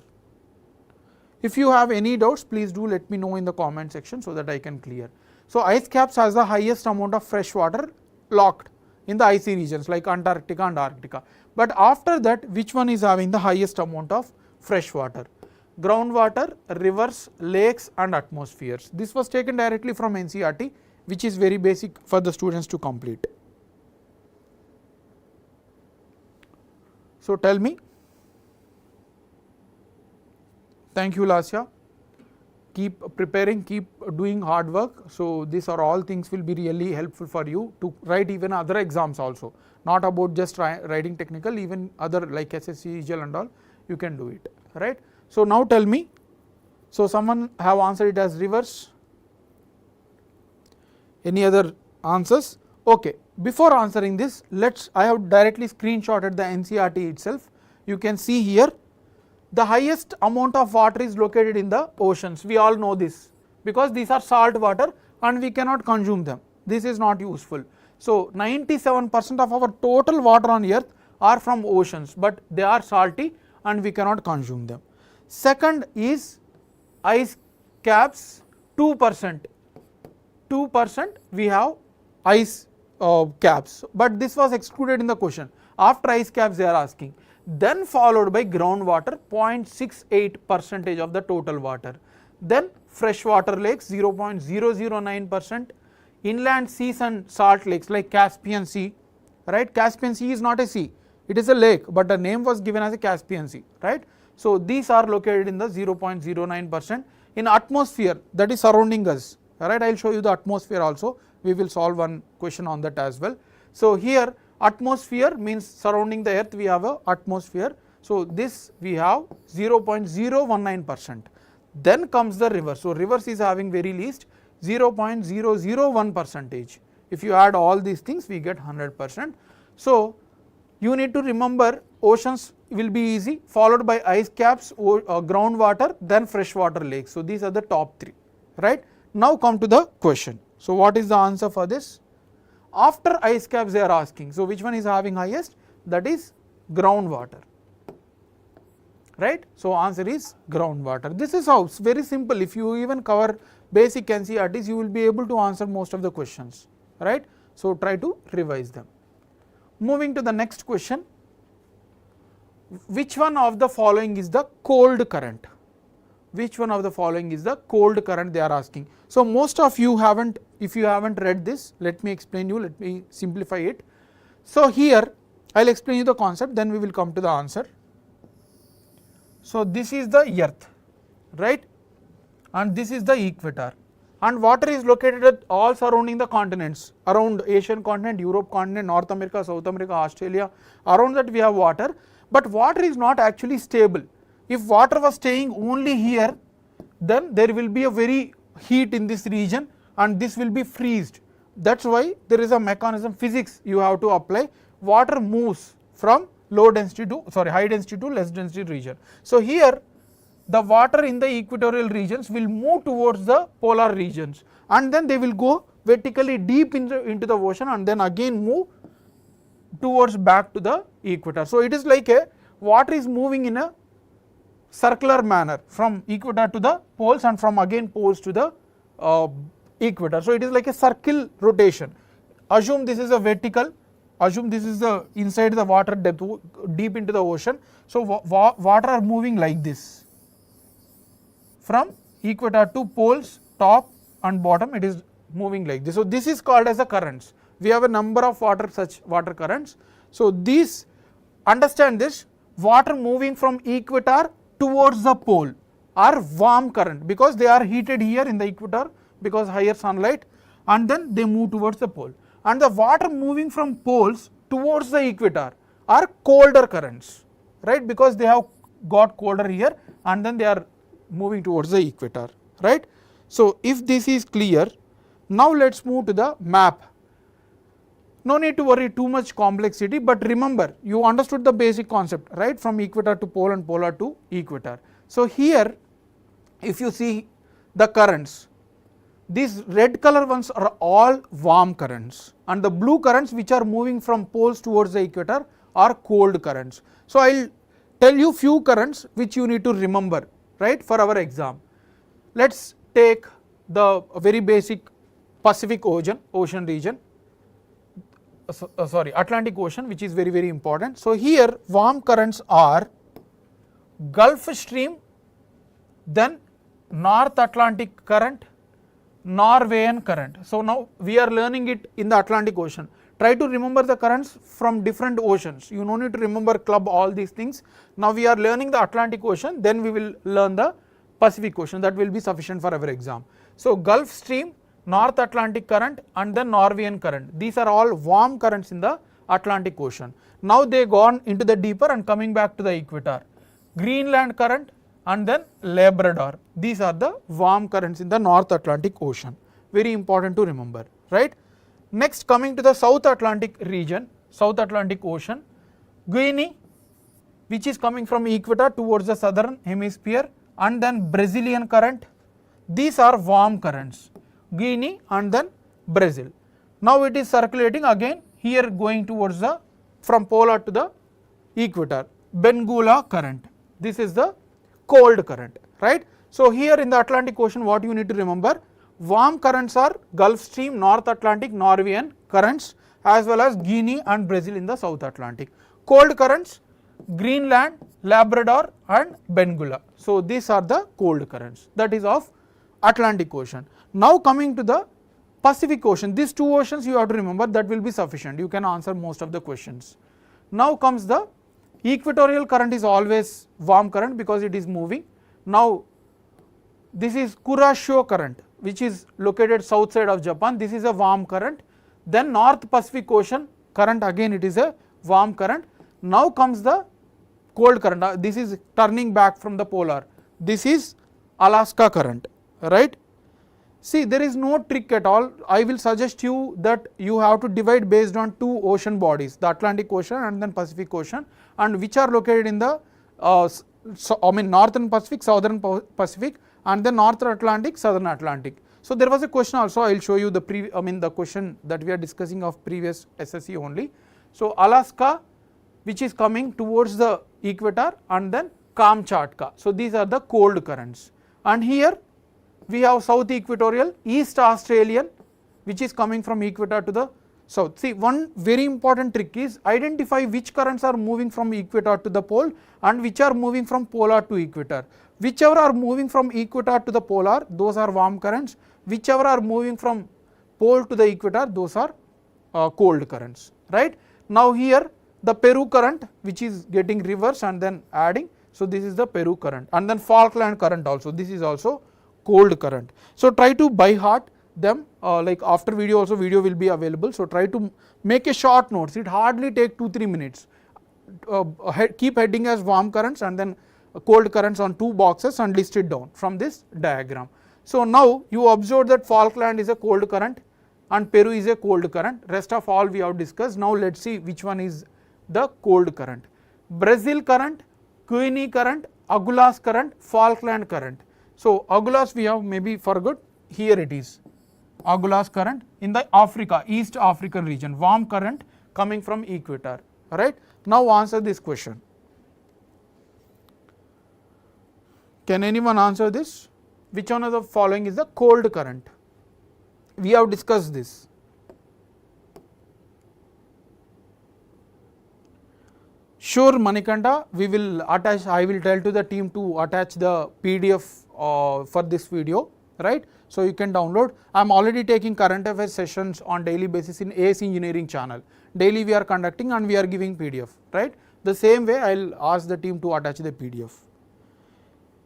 If you have any doubts, please do let me know in the comment section so that I can clear. So ice caps has the highest amount of fresh water locked in the icy regions like Antarctica and Arctica. But after that, which one is having the highest amount of fresh water? Groundwater, rivers, lakes and atmospheres. This was taken directly from NCERT, which is very basic for the students to complete. So tell me. Thank you, Lasya. keep preparing, keep doing hard work. So these are all things will be really helpful for you to write even other exams also, not about just writing technical, even other like SSC, EGL and all, you can do it, right. So now tell me, so someone have answered it as reverse, any other answers? Okay, before answering this, I have directly screenshotted the NCERT itself. You can see here the highest amount of water is located in the oceans. We all know this because these are salt water and we cannot consume them. This is not useful. So 97% of our total water on earth are from oceans, but they are salty and we cannot consume them. Second is ice caps, 2%. 2% we have ice caps, but this was excluded in the question. After ice caps they are asking, then followed by groundwater, 0.68% of the total water, then freshwater lakes 0.009%, inland seas and salt lakes like Caspian Sea, right. Caspian Sea is not a sea, it is a lake, but the name was given as a Caspian Sea, right. So these are located in the 0.09%. in atmosphere that is surrounding us, right. I will show you the atmosphere also, we will solve one question on that as well. So here atmosphere means surrounding the earth we have a atmosphere, so this we have 0.019%. Then comes the rivers, so rivers is having very least 0.001%. If you add all these things we get 100%. So you need to remember oceans will be easy, followed by ice caps, groundwater, then freshwater lakes. So these are the top 3, right. Now come to the question. So what is the answer for this? After ice caps they are asking, so which one is having highest? That is groundwater, right. So answer is groundwater. This is how, it's very simple. If you even cover basic NCERTs, you will be able to answer most of the questions, right. So try to revise them. Moving to the next question, which one of the following is the cold current? Which one of the following is the cold current they are asking. So most of you haven't, if you haven't read this, let me explain you, let me simplify it. So here I will explain you the concept, then we will come to the answer. So this is the earth, right, and this is the equator, and water is located at all surrounding the continents, around Asian continent, Europe continent, North America, South America, Australia, around that we have water, but water is not actually stable. If water was staying only here, then there will be a very heat in this region and this will be freezed. That is why there is a mechanism, physics you have to apply. Water moves from high density to less density region. So here the water in the equatorial regions will move towards the polar regions and then they will go vertically deep into the ocean and then again move towards back to the equator. So it is like a water is moving in a circular manner from equator to the poles and from again poles to the equator. So it is like a circle rotation. Assume this is a vertical, assume this is the inside the water depth deep into the ocean. So water are moving like this from equator to poles, top and bottom, it is moving like this. So this is called as the currents. We have a number of such water currents. So these, understand this, water moving from equator towards the pole are warm current because they are heated here in the equator because higher sunlight, and then they move towards the pole. And the water moving from poles towards the equator are colder currents, right, because they have got colder here and then they are moving towards the equator, right. So if this is clear, now let us move to the map. No need to worry too much complexity, but remember you understood the basic concept, right, from equator to pole and polar to equator. So here if you see the currents, these red color ones are all warm currents and the blue currents which are moving from poles towards the equator are cold currents. So I will tell you few currents which you need to remember, right, for our exam. Let us take the very basic Pacific ocean region, Atlantic Ocean, which is very important. So here warm currents are Gulf Stream, then North Atlantic current, Norwegian current. So now we are learning it in the Atlantic Ocean. Try to remember the currents from different oceans. You no need to remember club all these things. Now we are learning the Atlantic Ocean, then we will learn the Pacific Ocean. That will be sufficient for our exam. So Gulf Stream, North Atlantic Current and then Norwegian Current. These are all warm currents in the Atlantic Ocean. Now they gone into the deeper and coming back to the equator. Greenland Current and then Labrador. These are the warm currents in the North Atlantic Ocean. Very important to remember, right? Next, coming to the South Atlantic region, South Atlantic Ocean, Guinea, which is coming from equator towards the southern hemisphere, and then Brazilian Current. These are warm currents, Guinea and then Brazil. Now it is circulating again here going towards the from polar to the equator, Benguela Current. This is the cold current, right? So here in the Atlantic Ocean, what you need to remember, warm currents are Gulf Stream, North Atlantic, Norwegian currents, as well as Guinea and Brazil in the South Atlantic. Cold currents, Greenland, Labrador and Benguela. So these are the cold currents, that is of Atlantic Ocean. Now coming to the Pacific Ocean, these two oceans you have to remember, that will be sufficient, you can answer most of the questions. Now comes the equatorial current, is always warm current because it is moving. Now this is Kuroshio Current, which is located south side of Japan. This is a warm current. Then North Pacific Ocean current, again it is a warm current. Now comes the cold current, this is turning back from the polar. This is Alaska Current, right? See, there is no trick at all. I will suggest you that you have to divide based on two ocean bodies, the Atlantic Ocean and then Pacific Ocean, and which are located in the Northern Pacific, Southern Pacific, and then Northern Atlantic, Southern Atlantic. So there was a question also, I will show you the the question that we are discussing of previous SSC only. So Alaska, which is coming towards the equator, and then Kamchatka. So these are the cold currents. And here we have South Equatorial, East Australian, which is coming from equator to the south. See, one very important trick is identify which currents are moving from equator to the pole and which are moving from polar to equator. Whichever are moving from equator to the polar, those are warm currents. Whichever are moving from pole to the equator, those are cold currents, right? Now here the Peru current, which is getting reverse and then adding. So this is the Peru current, and then Falkland current also. This is also cold current. So try to by heart them, like after video also video will be available. So try to make a short notes. It hardly take 2-3 minutes. Keep heading as warm currents and then cold currents on 2 boxes and list it down from this diagram. So now you observe that Falkland is a cold current and Peru is a cold current. Rest of all we have discussed. Now let's see which one is the cold current. Brazil current, Guinea current, Agulhas current, Falkland current. So Agulhas we have maybe forgot, here it is, Agulhas current in the Africa, East African region, warm current coming from equator, right? Now answer this question. Can anyone answer this? Which one of the following is the cold current? We have discussed this. Sure, Manikanda, we will attach, I will tell to the team to attach the PDF for this video, right? So you can download. I am already taking current affairs sessions on daily basis in AS Engineering channel. Daily we are conducting and we are giving PDF, right? The same way I will ask the team to attach the PDF.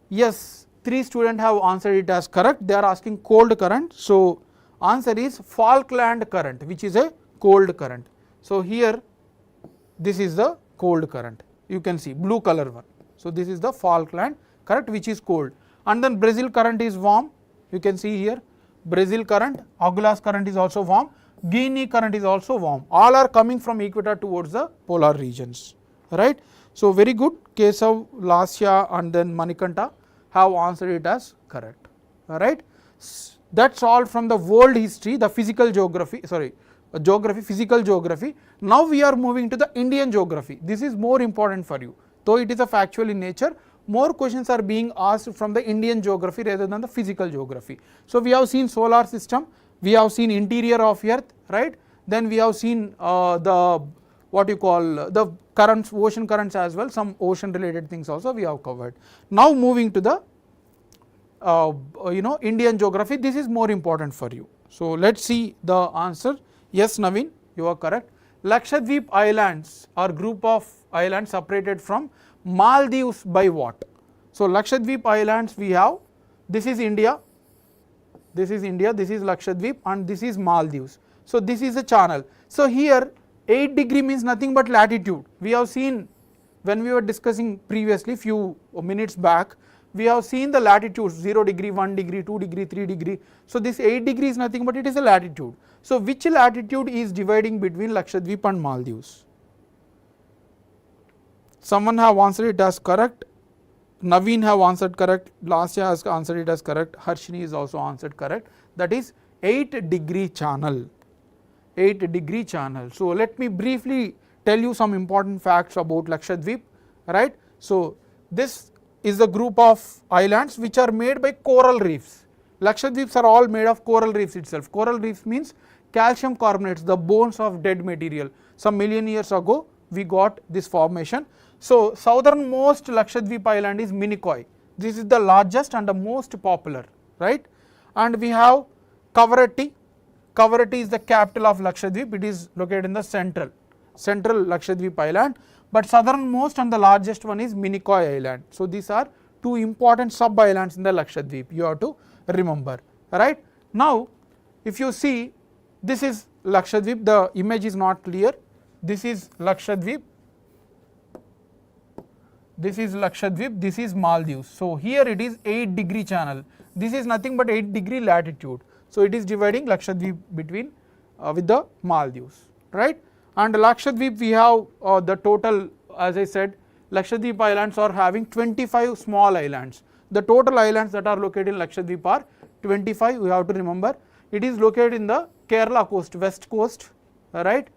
Yes, 3 students have answered it as correct. They are asking cold current. So answer is Falkland current, which is a cold current. So here this is the cold current. You can see blue color one. So this is the Falkland current, which is cold. And then Brazil current is warm. You can see here Brazil current, Agulhas current is also warm, Guinea current is also warm. All are coming from equator towards the polar regions, right? So very good. Kesav, Lasya and then Manikanta have answered it as correct, alright. That's all from the world history, the physical geography, physical geography. Now we are moving to the Indian geography. This is more important for you. Though it is a factual in nature, more questions are being asked from the Indian geography rather than the physical geography. So we have seen solar system, we have seen interior of earth, right? Then we have seen the what you call the currents, ocean currents as well, some ocean related things also we have covered. Now moving to the Indian geography, this is more important for you. So let's see the answer. Yes, Naveen, you are correct. Lakshadweep Islands are group of islands separated from Maldives by what? So Lakshadweep Islands we have, this is India, this is Lakshadweep, and this is Maldives. So this is a channel. So here 8 degree means nothing but latitude. We have seen when we were discussing previously few minutes back, we have seen the latitudes 0 degree, 1 degree, 2 degree, 3 degree. So this 8 degree is nothing but it is a latitude. So which latitude is dividing between Lakshadweep and Maldives? Someone have answered it as correct. Naveen have answered correct. Lasya has answered it as correct. Harshini is also answered correct. That is 8 degree channel. 8 degree channel. So let me briefly tell you some important facts about Lakshadweep, right. So this is a group of islands which are made by coral reefs. Lakshadweeps are all made of coral reefs itself. Coral reefs means calcium carbonates, the bones of dead material. Some million years ago we got this formation. So southernmost Lakshadweep island is Minicoy. This is the largest and the most popular, right. And we have Kavaratti. Kavaratti is the capital of Lakshadweep. It is located in the central Lakshadweep island, but southernmost and the largest one is Minicoy island. So these are two important sub islands in the Lakshadweep, you have to remember, right. Now if you see, this is Lakshadweep, the image is not clear. This is Lakshadweep, this is Lakshadweep, this is Maldives. So here it is 8 degree channel. This is nothing but 8 degree latitude. So it is dividing Lakshadweep between with the Maldives, right. And Lakshadweep we have the total, as I said, Lakshadweep islands are having 25 small islands. The total islands that are located in Lakshadweep are 25, we have to remember. It is located in the Kerala coast, west coast, right.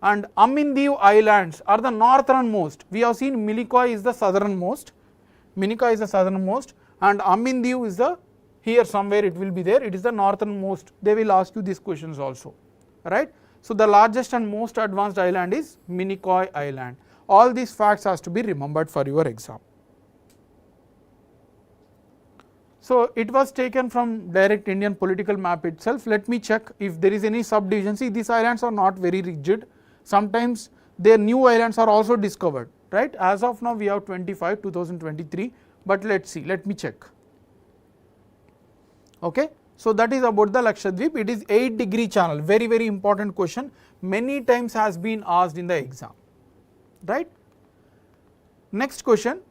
And Amindiv islands are the northernmost. We have seen Minicoy is the southernmost, Minicoy is the southernmost, and Amindiv is the, here somewhere it will be there, it is the northernmost. They will ask you these questions also, right. So the largest and most advanced island is Minicoy island. All these facts has to be remembered for your exam. So it was taken from direct Indian political map itself. Let me check if there is any subdivision. See, these islands are not very rigid. Sometimes their new islands are also discovered, right. As of now we have 25, 2023, but let's see, let me check. Okay. So that is about the Lakshadweep. It is 8 degree channel, very very important question, many times has been asked in the exam, right. Next question,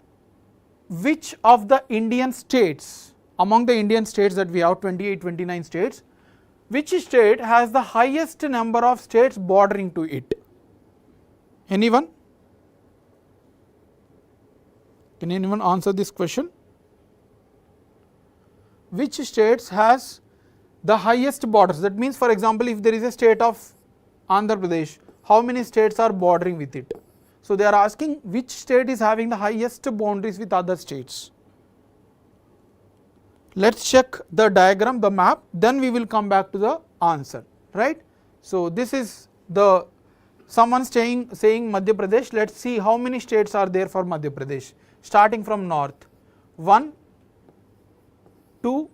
which of the Indian states, among the Indian states that we have 28, 29 states, which state has the highest number of states bordering to it? Anyone? Can anyone answer this question? Which states has the highest borders? That means, for example, if there is a state of Andhra Pradesh, how many states are bordering with it? So they are asking which state is having the highest boundaries with other states. Let's check the diagram, the map, then we will come back to the answer, right. So this is the, someone saying Madhya Pradesh. Let's see how many states are there for Madhya Pradesh, starting from north. 1, 2,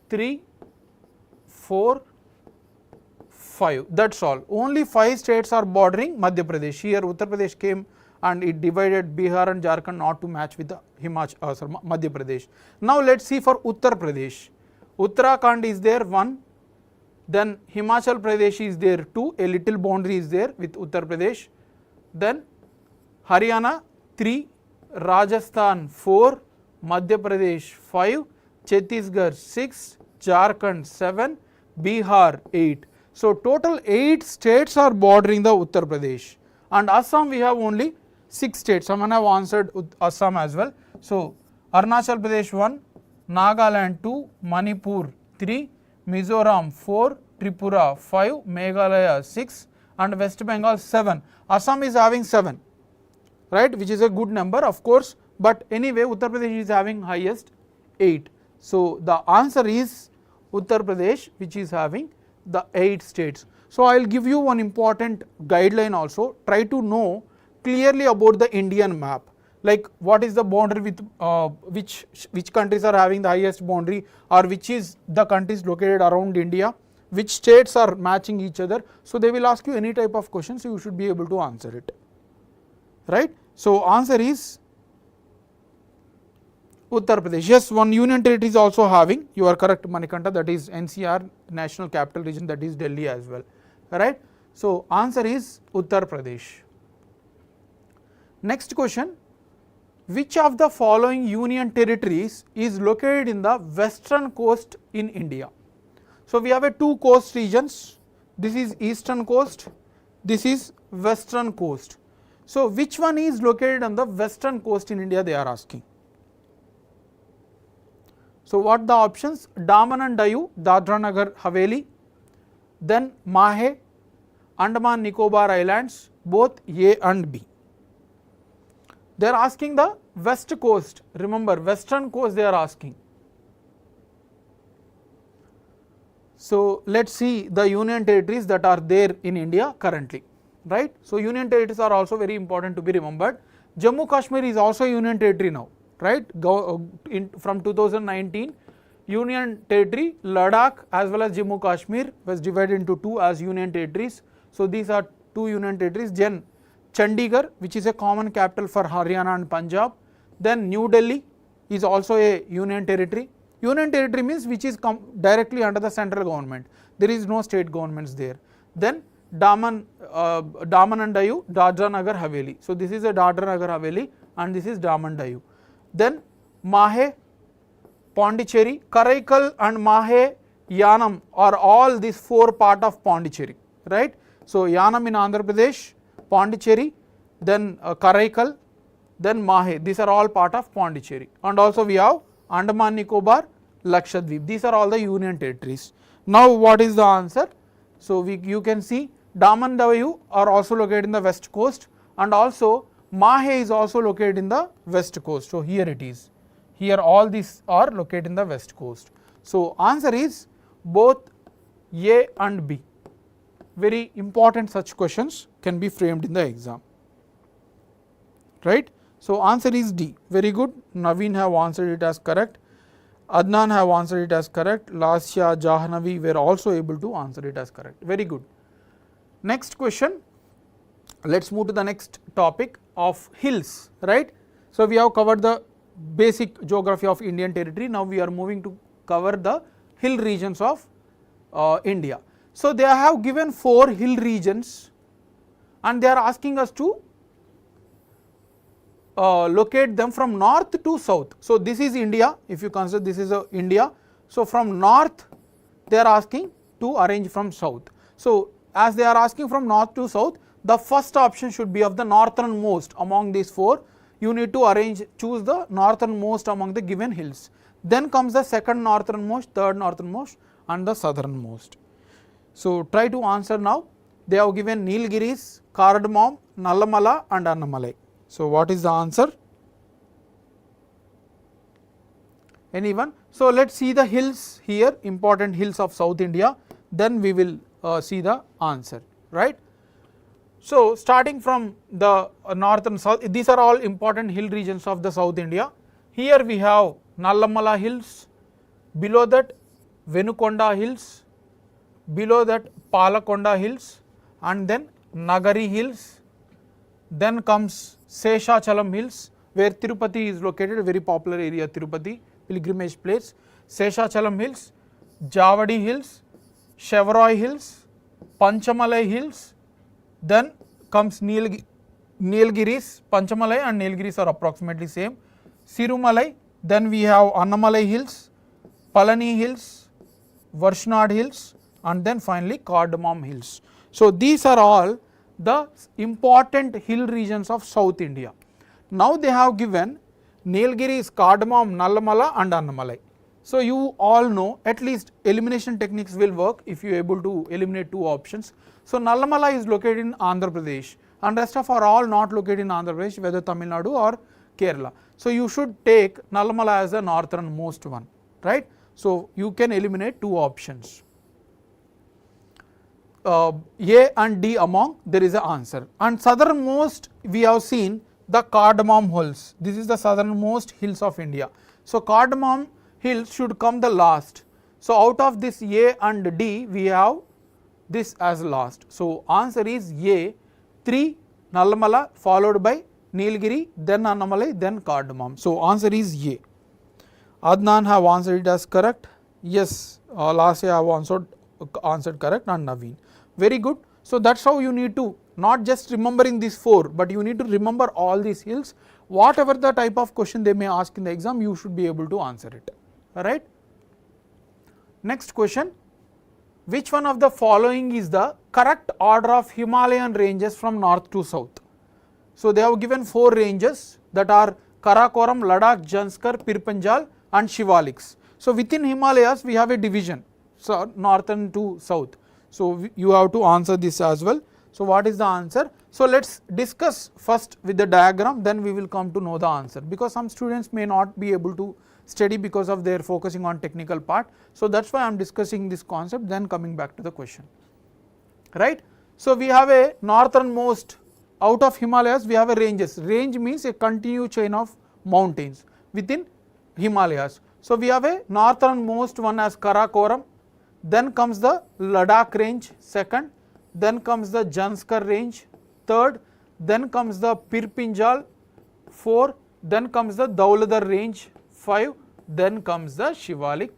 3, 4, 5, that's all. Only 5 states are bordering Madhya Pradesh. Here Uttar Pradesh came and it divided Bihar and Jharkhand not to match with the Madhya Pradesh. Now let's see for Uttar Pradesh. Uttarakhand is there 1, then Himachal Pradesh is there 2, a little boundary is there with Uttar Pradesh, then Haryana 3, Rajasthan 4, Madhya Pradesh 5, Chhattisgarh 6, Jharkhand 7, Bihar 8. So total 8 states are bordering the Uttar Pradesh, and Assam we have only 6 states. Someone have answered Assam as well. So Arunachal Pradesh 1, Nagaland 2, Manipur 3, Mizoram 4, Tripura 5, Meghalaya 6, and West Bengal 7. Assam is having 7, right, which is a good number of course, but anyway Uttar Pradesh is having highest 8. So the answer is Uttar Pradesh, which is having the 8 states. So I will give you one important guideline also. Try to know clearly about the Indian map, like what is the boundary with which countries are having the highest boundary, or which is the countries located around India, which states are matching each other. So they will ask you any type of questions, you should be able to answer it, right. So answer is Uttar Pradesh. Yes, one union territory is also having, you are correct Manikanta, that is NCR, National Capital Region, that is Delhi as well, right. So answer is Uttar Pradesh. Next question, which of the following union territories is located in the western coast in India? So we have a two coast regions, this is eastern coast, this is western coast. So which one is located on the western coast in India, they are asking. So what the options? Daman and Diu, Dadra Nagar Haveli, then Mahe, Andaman Nicobar Islands, both A and B. They are asking the west coast, remember western coast they are asking. So let us see the union territories that are there in India currently, right. So union territories are also very important to be remembered. Jammu Kashmir is also union territory now, right. From 2019, union territory Ladakh as well as Jammu Kashmir was divided into two as union territories. So these are two union territories. Then Chandigarh, which is a common capital for Haryana and Punjab. Then New Delhi is also a union territory. Union territory means which is directly under the central government. There is no state governments there. Then Daman and Diu, Dadra Nagar Haveli. So this is a Dadra Nagar Haveli and this is Daman Diu. Then Mahe, Pondicherry, Karaikal and Mahe, Yanam are all these four part of Pondicherry, right. So Yanam in Andhra Pradesh, Pondicherry, then Karaikal, then Mahe, these are all part of Pondicherry. And also we have Andaman Nicobar, Lakshadweep, these are all the union territories. Now what is the answer? So you can see Daman Diu are also located in the west coast and also Mahe is also located in the west coast. So here it is, here all these are located in the west coast. So answer is both A and B. Very important such questions can be framed in the exam, right. So answer is D. Very good. Naveen have answered it as correct. Adnan have answered it as correct. Lasya, Jahnavi were also able to answer it as correct. Very good. Next question. Let us move to the next topic of hills, right. So we have covered the basic geography of Indian territory. Now we are moving to cover the hill regions of India. So they have given 4 hill regions and they are asking us to locate them from north to south. So this is India, if you consider this is India. So from north they are asking to arrange from south. So as they are asking from north to south, the first option should be of the northernmost among these 4. You need to choose the northernmost among the given hills. Then comes the second northernmost, third northernmost and the southernmost. So try to answer now. They have given Nilgiris, Cardamom, Nallamala and Annamalai. So what is the answer? Anyone? So let us see the hills here, important hills of South India, then we will see the answer, right. So starting from the north and south, these are all important hill regions of the South India. Here we have Nallamala hills, below that Venukonda hills, below that Palakonda hills and then Nagari hills, then comes Seshachalam hills where Tirupati is located, a very popular area Tirupati, pilgrimage place, Seshachalam hills, Javadi hills, Chevroy hills, Panchamalai hills, then comes Nilgiris, Panchamalai and Nilgiris are approximately same, Sirumalai, then we have Annamalai hills, Palani hills, Varshnad hills and then finally Cardamom hills. So these are all the important hill regions of South India. Now they have given Nilgiris, Cardamom, Nallamala and Annamalai. So you all know at least elimination techniques will work if you are able to eliminate 2 options. So Nallamala is located in Andhra Pradesh and rest of are all not located in Andhra Pradesh, whether Tamil Nadu or Kerala. So you should take Nallamala as the northernmost one, right. So you can eliminate 2 options. A and D among there is an answer, and southernmost we have seen the Cardamom hills. This is the southernmost hills of India. So Cardamom hills should come the last. So out of this A and D we have this as last. So answer is A, 3 Nallamala followed by Nilgiri, then Annamalai, then Cardamom. So answer is A. Adnan have answered it as correct. Yes, last year I have answered correct, and Naveen. Very good. So that's how you need to not just remembering these 4, but you need to remember all these hills. Whatever the type of question they may ask in the exam, you should be able to answer it. Alright. Next question. Which one of the following is the correct order of Himalayan ranges from north to south? So they have given 4 ranges that are Karakoram, Ladakh, Janskar, Pirpanjal and Shivaliks. So within Himalayas we have a division, so northern to south. So you have to answer this as well. So what is the answer? So let's discuss first with the diagram, then we will come to know the answer, because some students may not be able to study because of their focusing on technical part. So that's why I am discussing this concept, then coming back to the question. Right. So we have a northernmost, out of Himalayas we have a ranges. Range means a continuous chain of mountains within Himalayas. So we have a northernmost one as Karakoram, then comes the Ladakh range second, then comes the Janskar range third, then comes the Pirpanjal 4, then comes the Dauladhar range 5, then comes the Shivalik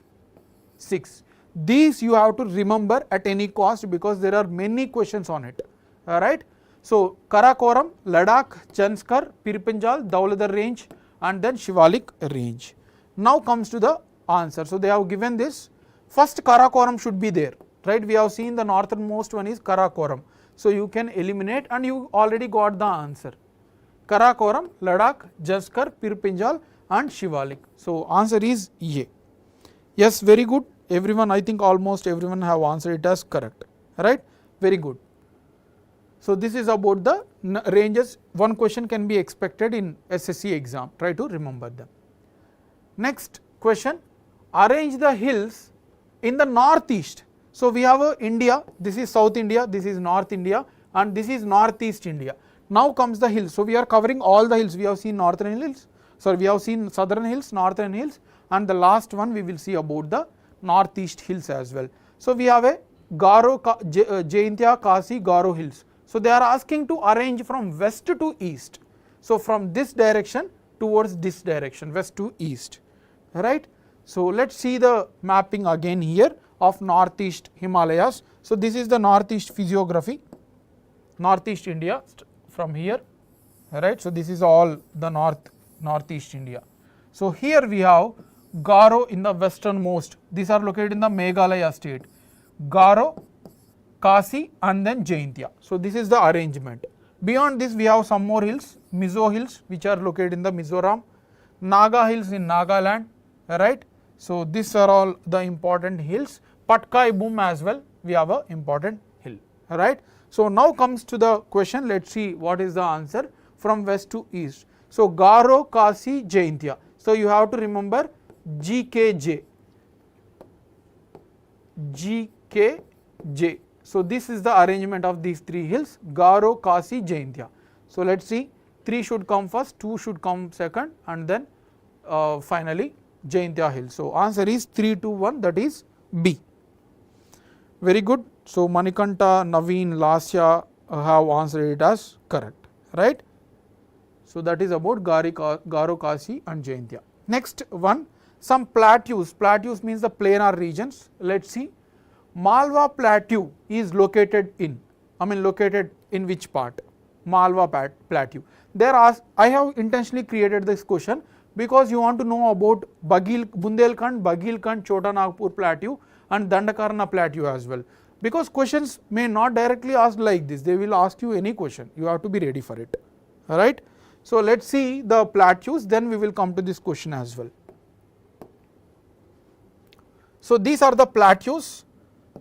6. These you have to remember at any cost, because there are many questions on it. Alright. So Karakoram, Ladakh, Janskar, Pirpanjal, Dauladhar range and then Shivalik range. Now comes to the answer. So they have given this. First Karakoram should be there, right? We have seen the northernmost one is Karakoram. So you can eliminate and you already got the answer. Karakoram, Ladakh, Janskar, Pirpanjal and Shivalik. So answer is A. Yes, very good. Everyone, I think almost everyone have answered it as correct, right? Very good. So this is about the ranges. One question can be expected in SSC exam. Try to remember them. Next question, arrange the hills in the northeast. So we have India, this is South India, this is North India and this is Northeast India. Now comes the hills. So we are covering all the hills. We have seen northern hills, sorry, we have seen southern hills, northern hills, and the last one we will see about the northeast hills as well. So we have a Garo, Jaintia, Kasi, Garo hills. So they are asking to arrange from west to east. So from this direction towards this direction, west to east, right? So let's see the mapping again here of northeast Himalayas. So this is the northeast physiography, northeast India from here, right? So this is all the northeast India. So here we have Garo in the westernmost. These are located in the Meghalaya state. Garo, Kasi and then Jaintia. So this is the arrangement. Beyond this we have some more hills, Mizo hills which are located in the Mizoram, Naga hills in Nagaland, right? So these are all the important hills. Patkai Boom as well, we have a important hill, right? So now comes to the question, let's see what is the answer from west to east. So Garo, Kasi, Jaintia. So you have to remember GKJ. GKJ. So this is the arrangement of these 3 hills, Garo, Kasi, Jaintia. So let's see, 3 should come first, 2 should come second and then finally Jaintia hill. So answer is 3, 2, 1, that is B. Very good. So Manikanta, Naveen, Lasya have answered it as correct, right? So that is about Garo, Kasi and Jaintia. Next one, some plateaus. Plateaus means the planar regions. Let's see. Malwa Plateau is located in, located in which part? Malwa Plateau. There are, I have intentionally created this question because you want to know about Bundelkhand, Bagilkhand, Chota Nagpur Plateau and Dandakarna Plateau as well. Because questions may not directly ask like this, they will ask you any question, you have to be ready for it, alright. So let's see the plateaus, then we will come to this question as well. So these are the plateaus.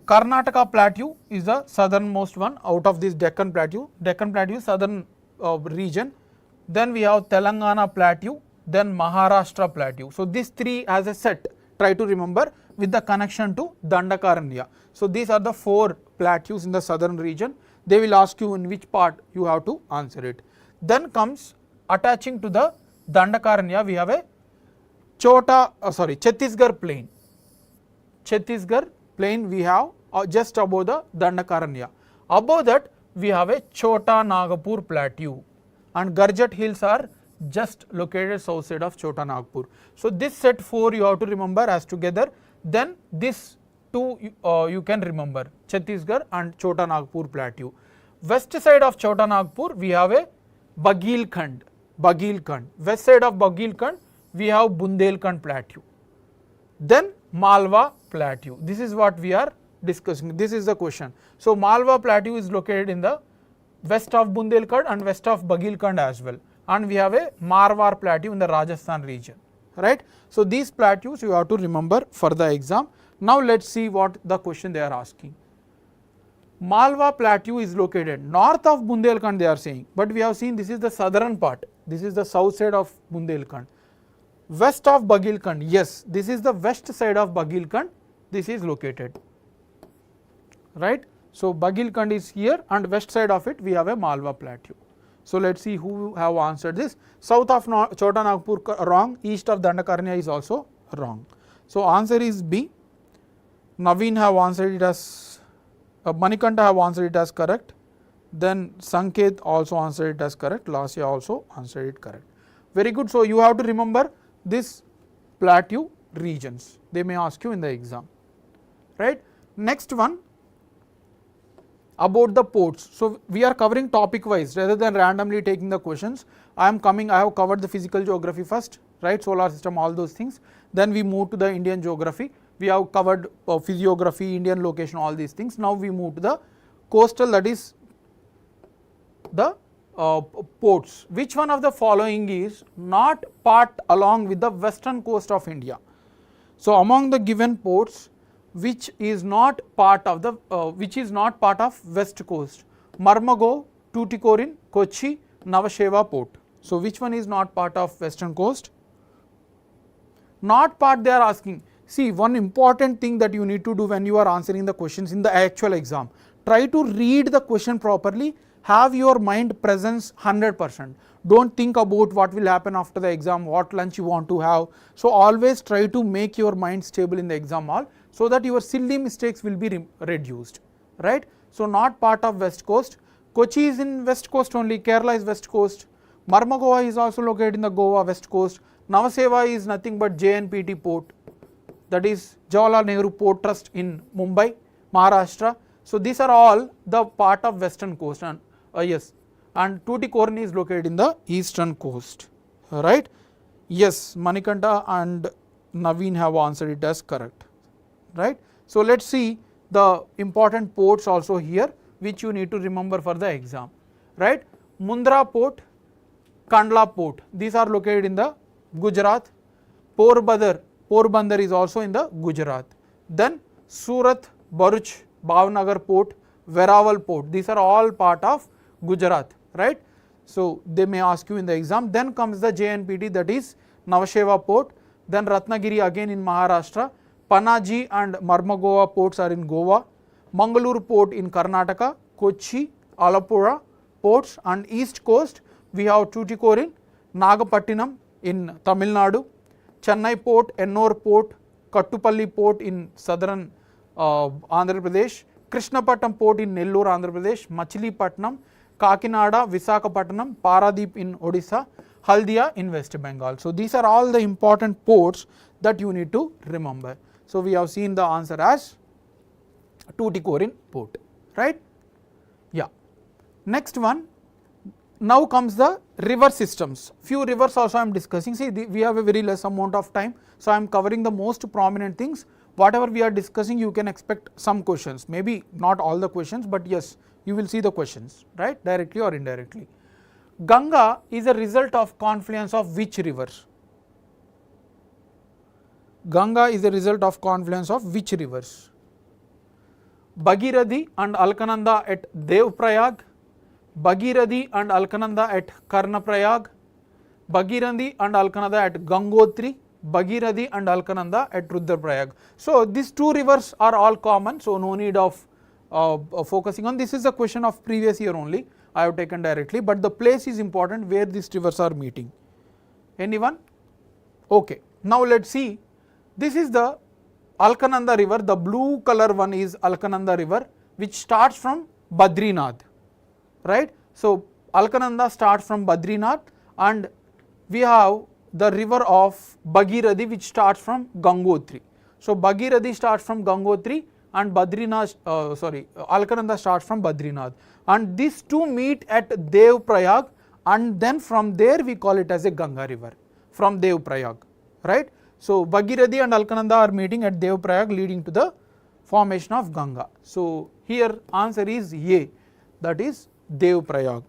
Karnataka Plateau is the southernmost one out of this Deccan Plateau. Deccan Plateau is southern region. Then we have Telangana Plateau, then Maharashtra Plateau. So these 3 as a set, try to remember with the connection to Dandakaranya. So these are the 4 plateaus in the southern region. They will ask you in which part you have to answer it. Then comes attaching to the Dandakaranya, we have a Chhattisgarh plain. Chhattisgarh plain we have just above the Dandakaranya. Above that we have a Chota Nagpur Plateau and Garjat hills are just located south side of Chota Nagpur. So this set 4 you have to remember as together, then this 2 you can remember, Chhattisgarh and Chota Nagpur Plateau. West side of Chota Nagpur we have a Bagilkhand. West side of Bagilkhand we have Bundelkhand Plateau. Then Malwa Plateau. This is what we are discussing. This is the question. So Malwa Plateau is located in the west of Bundelkhand and west of Bagilkhand as well. And we have a Marwar Plateau in the Rajasthan region. Right. So these plateaus you have to remember for the exam. Now let's see what the question they are asking. Malwa Plateau is located north of Bundelkhand they are saying, but we have seen this is the southern part. This is the south side of Bundelkhand. West of Bagilkhand, yes, this is the west side of Bagilkhand, this is located, right. So Bagilkhand is here and west side of it we have a Malwa Plateau. So let's see who have answered this. South of Chota Nagpur wrong, east of Dandakarnya is also wrong. So answer is B. Naveen have answered it as, Manikanta have answered it as correct. Then Sanket also answered it as correct, Lasya also answered it correct. Very good. So you have to remember this plateau regions, they may ask you in the exam, right. Next one about the ports. So we are covering topic wise rather than randomly taking the questions. I have covered the physical geography first, right, solar system, all those things. Then we move to the Indian geography. We have covered physiography, Indian location, all these things. Now we move to the coastal, that is the ports. Which one of the following is not part along with the western coast of India? So among the given ports, which is not part of the west coast? Marmagao, Tuticorin, Kochi, Navasheva port. So which one is not part of western coast? Not part they are asking. See, one important thing that you need to do when you are answering the questions in the actual exam, try to read the question properly. Have your mind presence 100%. Don't think about what will happen after the exam, what lunch you want to have. So always try to make your mind stable in the exam hall so that your silly mistakes will be reduced, right. So not part of west coast. Kochi is in west coast only, Kerala is west coast. Marmagao is also located in the Goa west coast. Navaseva is nothing but JNPT port, that is Jawaharlal Nehru Port Trust in Mumbai, Maharashtra. So these are all the part of western coast, and yes, and Tuticorin is located in the eastern coast, right. Yes, Manikanta and Naveen have answered it as correct, right. So let's see the important ports also here which you need to remember for the exam, right. Mundra port, Kandla port, these are located in the Gujarat. Porbandar is also in the Gujarat. Then Surat, Bharuch, Bhavnagar port, Verawal port, these are all part of Gujarat, right. So they may ask you in the exam. Then comes the JNPT, that is Navasheva port. Then Ratnagiri again in Maharashtra. Panaji and Marmagao ports are in Goa. Mangaluru port in Karnataka. Kochi, Alapura ports, and east coast we have Tuticorin, Nagapattinam in Tamil Nadu, Chennai port, Ennore port, Kattupalli port in southern Andhra Pradesh, Krishnapatnam port in Nellore, Andhra Pradesh, Machilipatnam, Kakinada, Visakhapatnam, Paradeep in Odisha, Haldia in West Bengal. So these are all the important ports that you need to remember. So we have seen the answer as Tuticorin port, right. Yeah. Next one, now comes the river systems. Few rivers also I am discussing. See, we have a very less amount of time, so I am covering the most prominent things. Whatever we are discussing, you can expect some questions, maybe not all the questions, but yes, you will see the questions, right, directly or indirectly. Ganga is a result of confluence of which rivers? Ganga is a result of confluence of which rivers? Bhagirathi and Alkananda at Devprayag, Bhagirathi and Alkananda at Karnaprayag, Bhagirathi and Alkananda at Gangotri, Bhagirathi and Alkananda at Rudraprayag. So these two rivers are all common, so no need of focusing on. This is a question of previous year only, I have taken directly, but the place is important where these rivers are meeting. Anyone? Okay. Now let's see. This is the Alkananda river, the blue color one is Alkananda river, which starts from Badrinath, right. So Alkananda starts from Badrinath and we have the river of Bhagirathi which starts from Gangotri. So Bhagirathi starts from Gangotri and Alkananda starts from Badrinath, and these two meet at Devprayag, and then from there we call it as a Ganga river from Devprayag, right. So Bhagirathi and Alkananda are meeting at Devprayag, leading to the formation of Ganga. So here answer is A, that is Devprayag.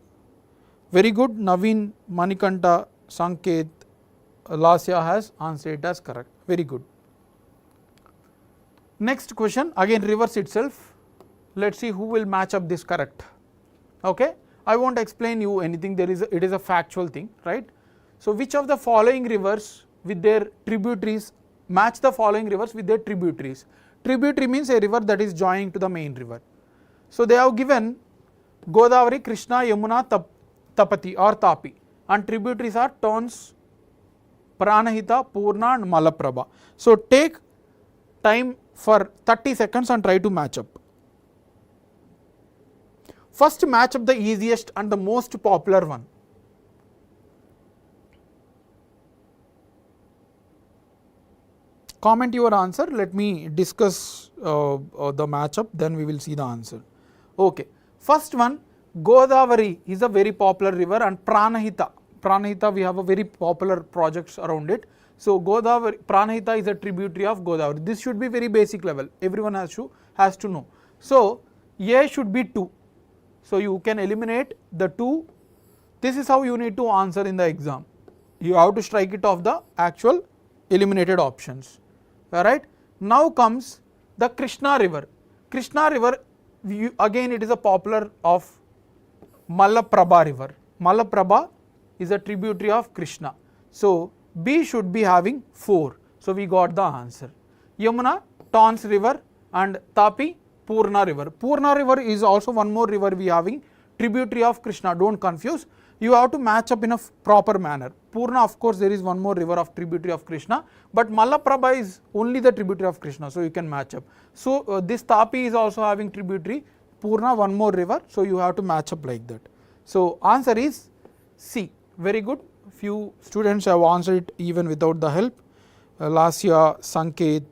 Very good. Naveen, Manikanta, Sanket, Lasya has answered it as correct. Very good. Next question, again rivers itself. Let's see who will match up this correct. Okay, I won't explain you anything. It is a factual thing, right? So which of the following rivers with their tributaries match the following rivers with their tributaries? Tributary means a river that is joining to the main river. So they have given Godavari, Krishna, Yamuna, Tapati or Tapi, and tributaries are Tons, Pranahita, Purna and Malaprabha. So take time for 30 seconds and try to match up. First match up the easiest and the most popular one. Comment your answer, let me discuss the matchup, then we will see the answer. Okay, first one, Godavari is a very popular river, and Pranahita we have a very popular projects around it. So Godavari, Pranahita is a tributary of Godavari. This should be very basic level, everyone has to know. So A should be 2. So you can eliminate the 2. This is how you need to answer in the exam. You have to strike it off the actual eliminated options. Alright. Now comes the Krishna river. Krishna river, again it is a popular of Malaprabha river. Malaprabha is a tributary of Krishna. So B should be having 4. So we got the answer. Yamuna, Tons river, and Tapi, Purna river. Purna river is also one more river we having tributary of Krishna. Don't confuse. You have to match up in a proper manner. Purna, of course, there is one more river of tributary of Krishna, but Malaprabha is only the tributary of Krishna, so you can match up. So this Tapi is also having tributary, Purna one more river, so you have to match up like that. So answer is C. Very good. Few students have answered it even without the help. Lasya, Sanket,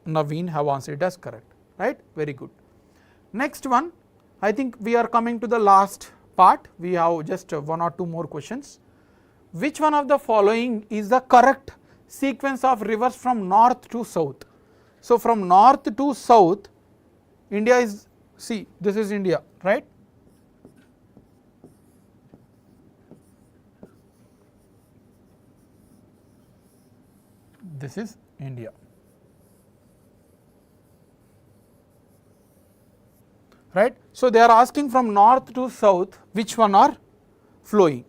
Naveen have answered it as correct, right? Very good. Next one, I think we are coming to the last part. We have just 1 or 2 more questions. Which one of the following is the correct sequence of rivers from north to south? So from north to south, India is, see, this is India, right? This is India. Right. So they are asking from north to south which one are flowing,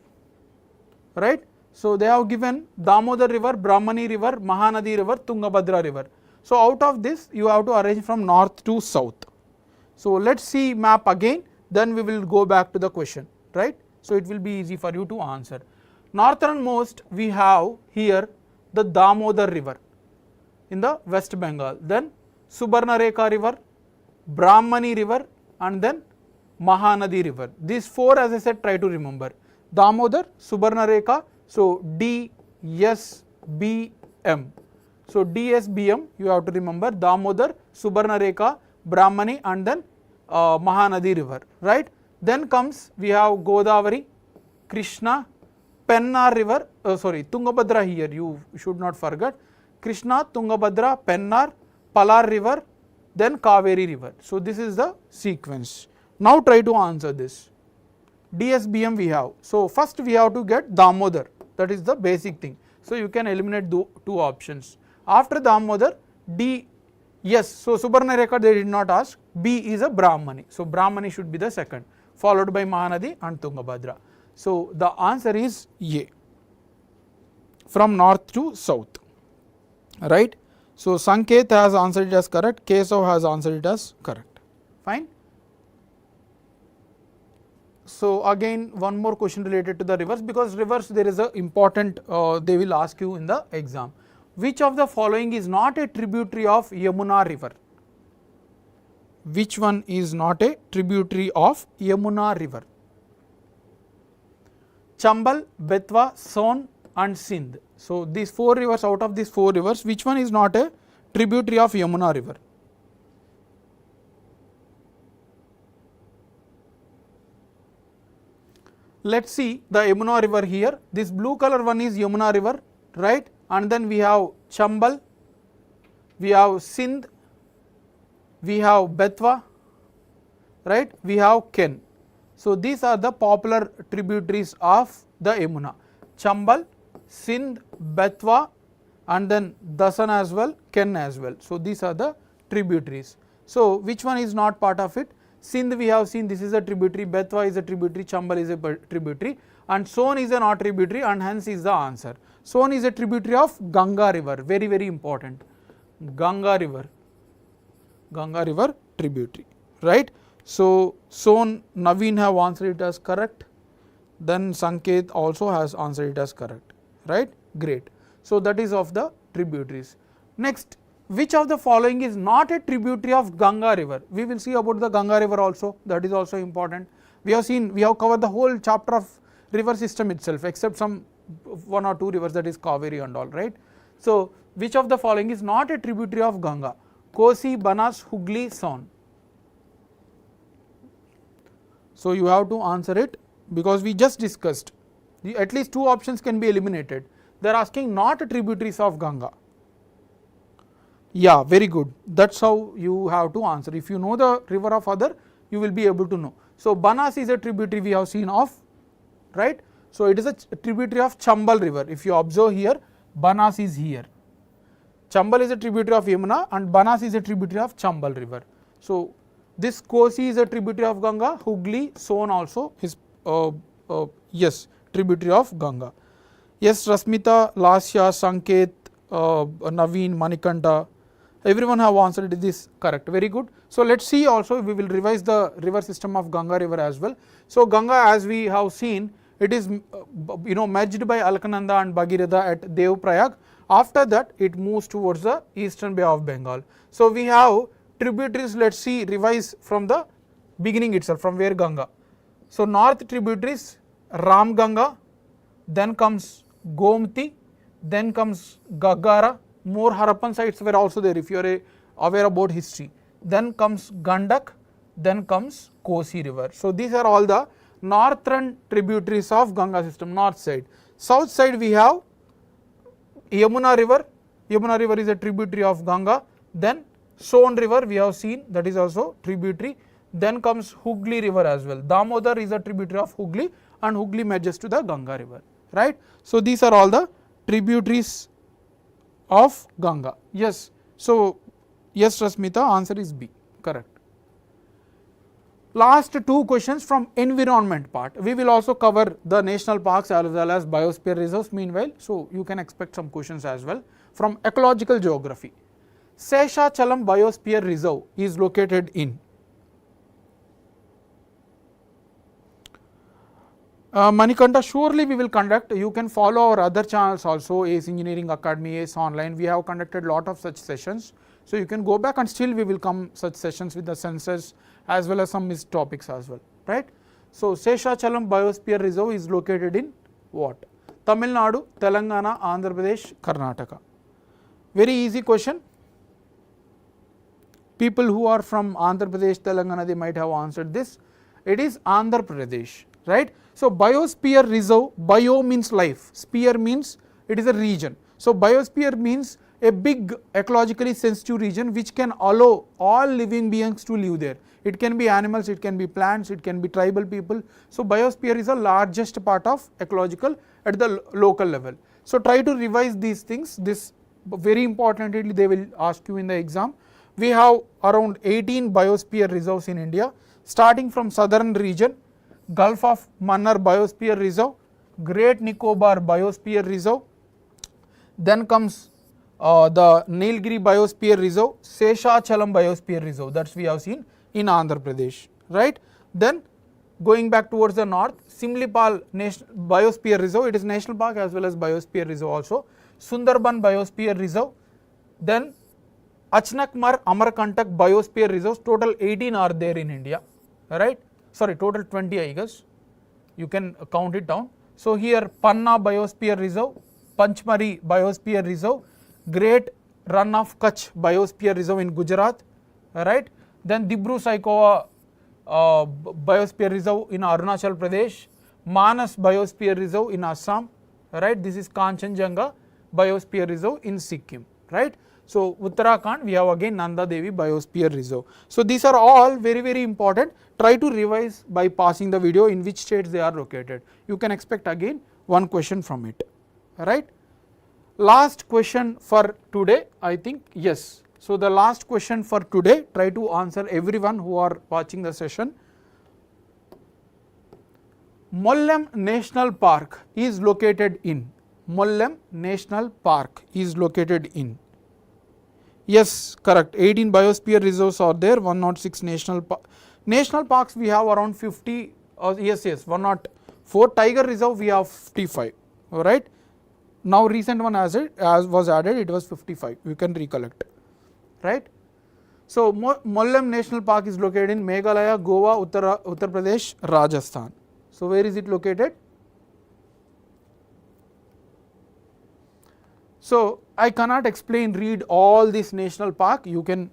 right. So they have given Damodar river, Brahmani river, Mahanadi river, Tungabhadra river. So out of this you have to arrange from north to south. So let's see map again, then we will go back to the question, right. So it will be easy for you to answer. Northernmost we have here the Damodar river in the West Bengal, then Subarnarekha river, Brahmani river, and then Mahanadi river. These 4, as I said, try to remember. Damodar, Subarnarekha, so D, S, B, M. So D, S, B, M you have to remember, Damodar, Subarnarekha, Brahmani and then Mahanadi river, right. Then comes we have Godavari, Krishna, Pennar river, Tungabhadra here you should not forget, Krishna, Tungabhadra, Pennar, Palar river, then Kaveri river. So this is the sequence. Now try to answer this. DSBM we have. So first we have to get Damodar, that is the basic thing. So you can eliminate 2 options. After Damodar, D, yes, so Subarnarekha they did not ask, B is a Brahmani. So Brahmani should be the second, followed by Mahanadi and Tungabhadra. So the answer is A, from north to south, right. So Sanket has answered it as correct, Kesav has answered it as correct, fine. So again one more question related to the rivers, because rivers there is a important, they will ask you in the exam. Which of the following is not a tributary of Yamuna river? Which one is not a tributary of Yamuna river? Chambal, Betwa, Son and Sindh. So, these 4 rivers, out of these 4 rivers, which one is not a tributary of Yamuna river? Let us see the Yamuna river here. This blue color one is Yamuna river, right, and then we have Chambal, we have Sindh, we have Betwa, right, we have Ken. So, these are the popular tributaries of the Yamuna: Chambal, Sindh, Betwa, and then Dasan as well, Ken as well. So, these are the tributaries. So, which one is not part of it? Sindh we have seen, this is a tributary, Betwa is a tributary, Chambal is a tributary, and Son is a not tributary, and hence is the answer. Son is a tributary of Ganga river, very very important, Ganga river tributary, right. So, Son, Naveen have answered it as correct, then Sanket also has answered it as correct, right, great. So, that is of the tributaries. Next, which of the following is not a tributary of Ganga river? We will see about the Ganga river also, that is also important. We have seen, we have covered the whole chapter of river system itself, except some 1 or 2 rivers, that is Kaveri and all, right. So, which of the following is not a tributary of Ganga? Kosi, Banas, Hooghly, Son. So, you have to answer it, because we just discussed at least 2 options can be eliminated. They are asking not tributaries of Ganga. Yeah, very good. That is how you have to answer. If you know the river of other, you will be able to know. So, Banas is a tributary we have seen of, right. So, it is a tributary of Chambal river. If you observe here, Banas is here. Chambal is a tributary of Yamuna and Banas is a tributary of Chambal river. So, this Kosi is a tributary of Ganga, Hooghly, Son also is yes, tributary of Ganga. Yes, Rasmita, Lasya, Sanket, Naveen, Manikanta, everyone have answered this correct, very good. So, let us see also, we will revise the river system of Ganga river as well. So, Ganga, as we have seen, it is merged by Alkananda and Bhagirath at Devprayag. After that, it moves towards the eastern Bay of Bengal. So, we have tributaries, let us see, revise from the beginning itself, from where Ganga. So, north tributaries Ram Ganga, then comes Gomti, then comes Gaggara, more Harappan sites were also there if you are aware about history. Then comes Gandak, then comes Kosi river. So, these are all the northern tributaries of Ganga system, north side. South side we have Yamuna river is a tributary of Ganga, then Son river we have seen, that is also tributary, then comes Hooghly river as well. Damodar is a tributary of Hooghly and Hooghly merges to the Ganga river, right. So, these are all the tributaries of Ganga. Yes. So, yes, Rasmita, answer is B, correct. Last 2 questions from environment part. We will also cover the national parks as well as biosphere reserves meanwhile. So, you can expect some questions as well from ecological geography. Seshachalam Biosphere Reserve is located in Manikanta, surely we will conduct, you can follow our other channels also, ACE Engineering Academy, ACE Online, we have conducted lot of such sessions. So, you can go back and still we will come such sessions with the census as well as some missed topics as well, right. So, Seshachalam Biosphere Reserve is located in what? Tamil Nadu, Telangana, Andhra Pradesh, Karnataka. Very easy question. People who are from Andhra Pradesh, Telangana, they might have answered this. It is Andhra Pradesh, right. So, biosphere reserve, bio means life, sphere means it is a region. So, biosphere means a big ecologically sensitive region which can allow all living beings to live there. It can be animals, it can be plants, it can be tribal people. So, biosphere is the largest part of ecological at the local level. So, try to revise these things, this very importantly they will ask you in the exam. We have around 18 biosphere reserves in India, starting from southern region, Gulf of Mannar Biosphere Reserve, Great Nicobar Biosphere Reserve, then comes the Nilgiri Biosphere Reserve, Seshachalam Biosphere Reserve, that is we have seen in Andhra Pradesh, right. Then going back towards the north, Simlipal Biosphere Reserve, it is national park as well as biosphere reserve also, Sundarban Biosphere Reserve, then Achnakmar Amarkantak Biosphere Reserves, total 18 are there in India, right. Sorry, total 20 I guess, you can count it down. So, here Panna Biosphere Reserve, Panchmari Biosphere Reserve, Great Run of Kutch Biosphere Reserve in Gujarat, right? Then Dibru-Saikhowa Biosphere Reserve in Arunachal Pradesh, Manas Biosphere Reserve in Assam, right? This is Kanchenjunga Biosphere Reserve in Sikkim, right? So Uttarakhand we have again Nanda Devi Biosphere Reserve. So these are all very important. Try to revise by pausing the video in which states they are located. You can expect again one question from it, right? Last question for today, I think, yes. So the last question for today, try to answer everyone who are watching the session. Mollem National Park is located in. Mollem National Park is located in. Yes, correct. 18 biosphere reserves are there, 106 national parks we have around 50, yes, 104. Tiger reserve we have 55, right. Now recent one as was added, it was 55, you can recollect, right. So Mollem National Park is located in Meghalaya, Goa, Uttar Pradesh, Rajasthan. So where is it located? So I cannot read all this national park. You can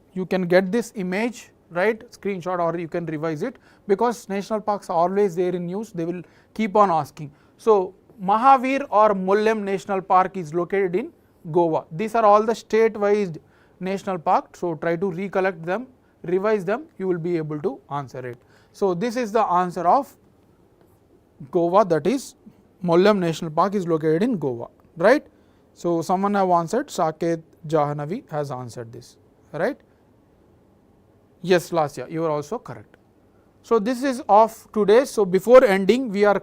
get this image, right, screenshot, or you can revise it, because national parks are always there in news, they will keep on asking. So Mahavir or Mollem National Park is located in Goa. These are all the state-wise national parks. So try to recollect them, revise them, you will be able to answer it. So this is the answer of Goa, that is Mollem National Park is located in Goa, right. So someone have answered, Saket Jahanavi has answered this, right. Yes, Lasya, you are also correct. So this is of today. So before ending, we are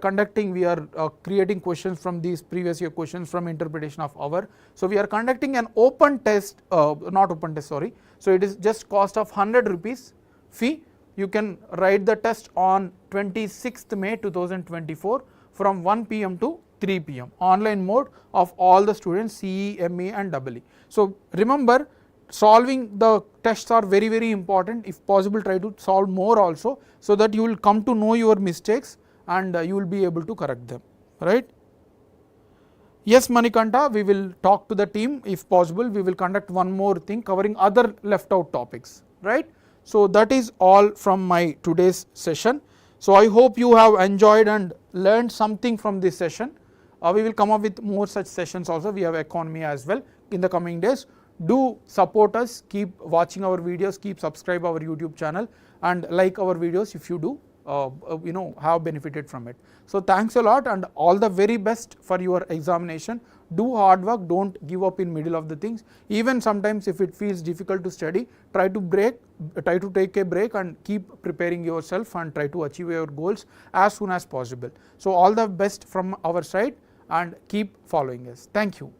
creating questions from these previous year questions from interpretation of hour. So we are conducting an open test, not open test, sorry. So it is just cost of 100 rupees fee. You can write the test on 26th May 2024 from 1 p.m. to 3 p.m. online mode of all the students, CE, ME and EE. So remember, solving the tests are very important. If possible, try to solve more also, so that you will come to know your mistakes and you will be able to correct them, right. Yes, Manikanta, we will talk to the team. If possible, we will conduct one more thing covering other left out topics, right. So that is all from my today's session. So I hope you have enjoyed and learned something from this session. We will come up with more such sessions also. We have economy as well in the coming days. Do support us, keep watching our videos, keep subscribe our YouTube channel and like our videos if you do have benefited from it. So thanks a lot and all the very best for your examination. Do hard work, don't give up in middle of the things. Even sometimes if it feels difficult to study, try to take a break and keep preparing yourself and try to achieve your goals as soon as possible. So all the best from our side and keep following us. Thank you.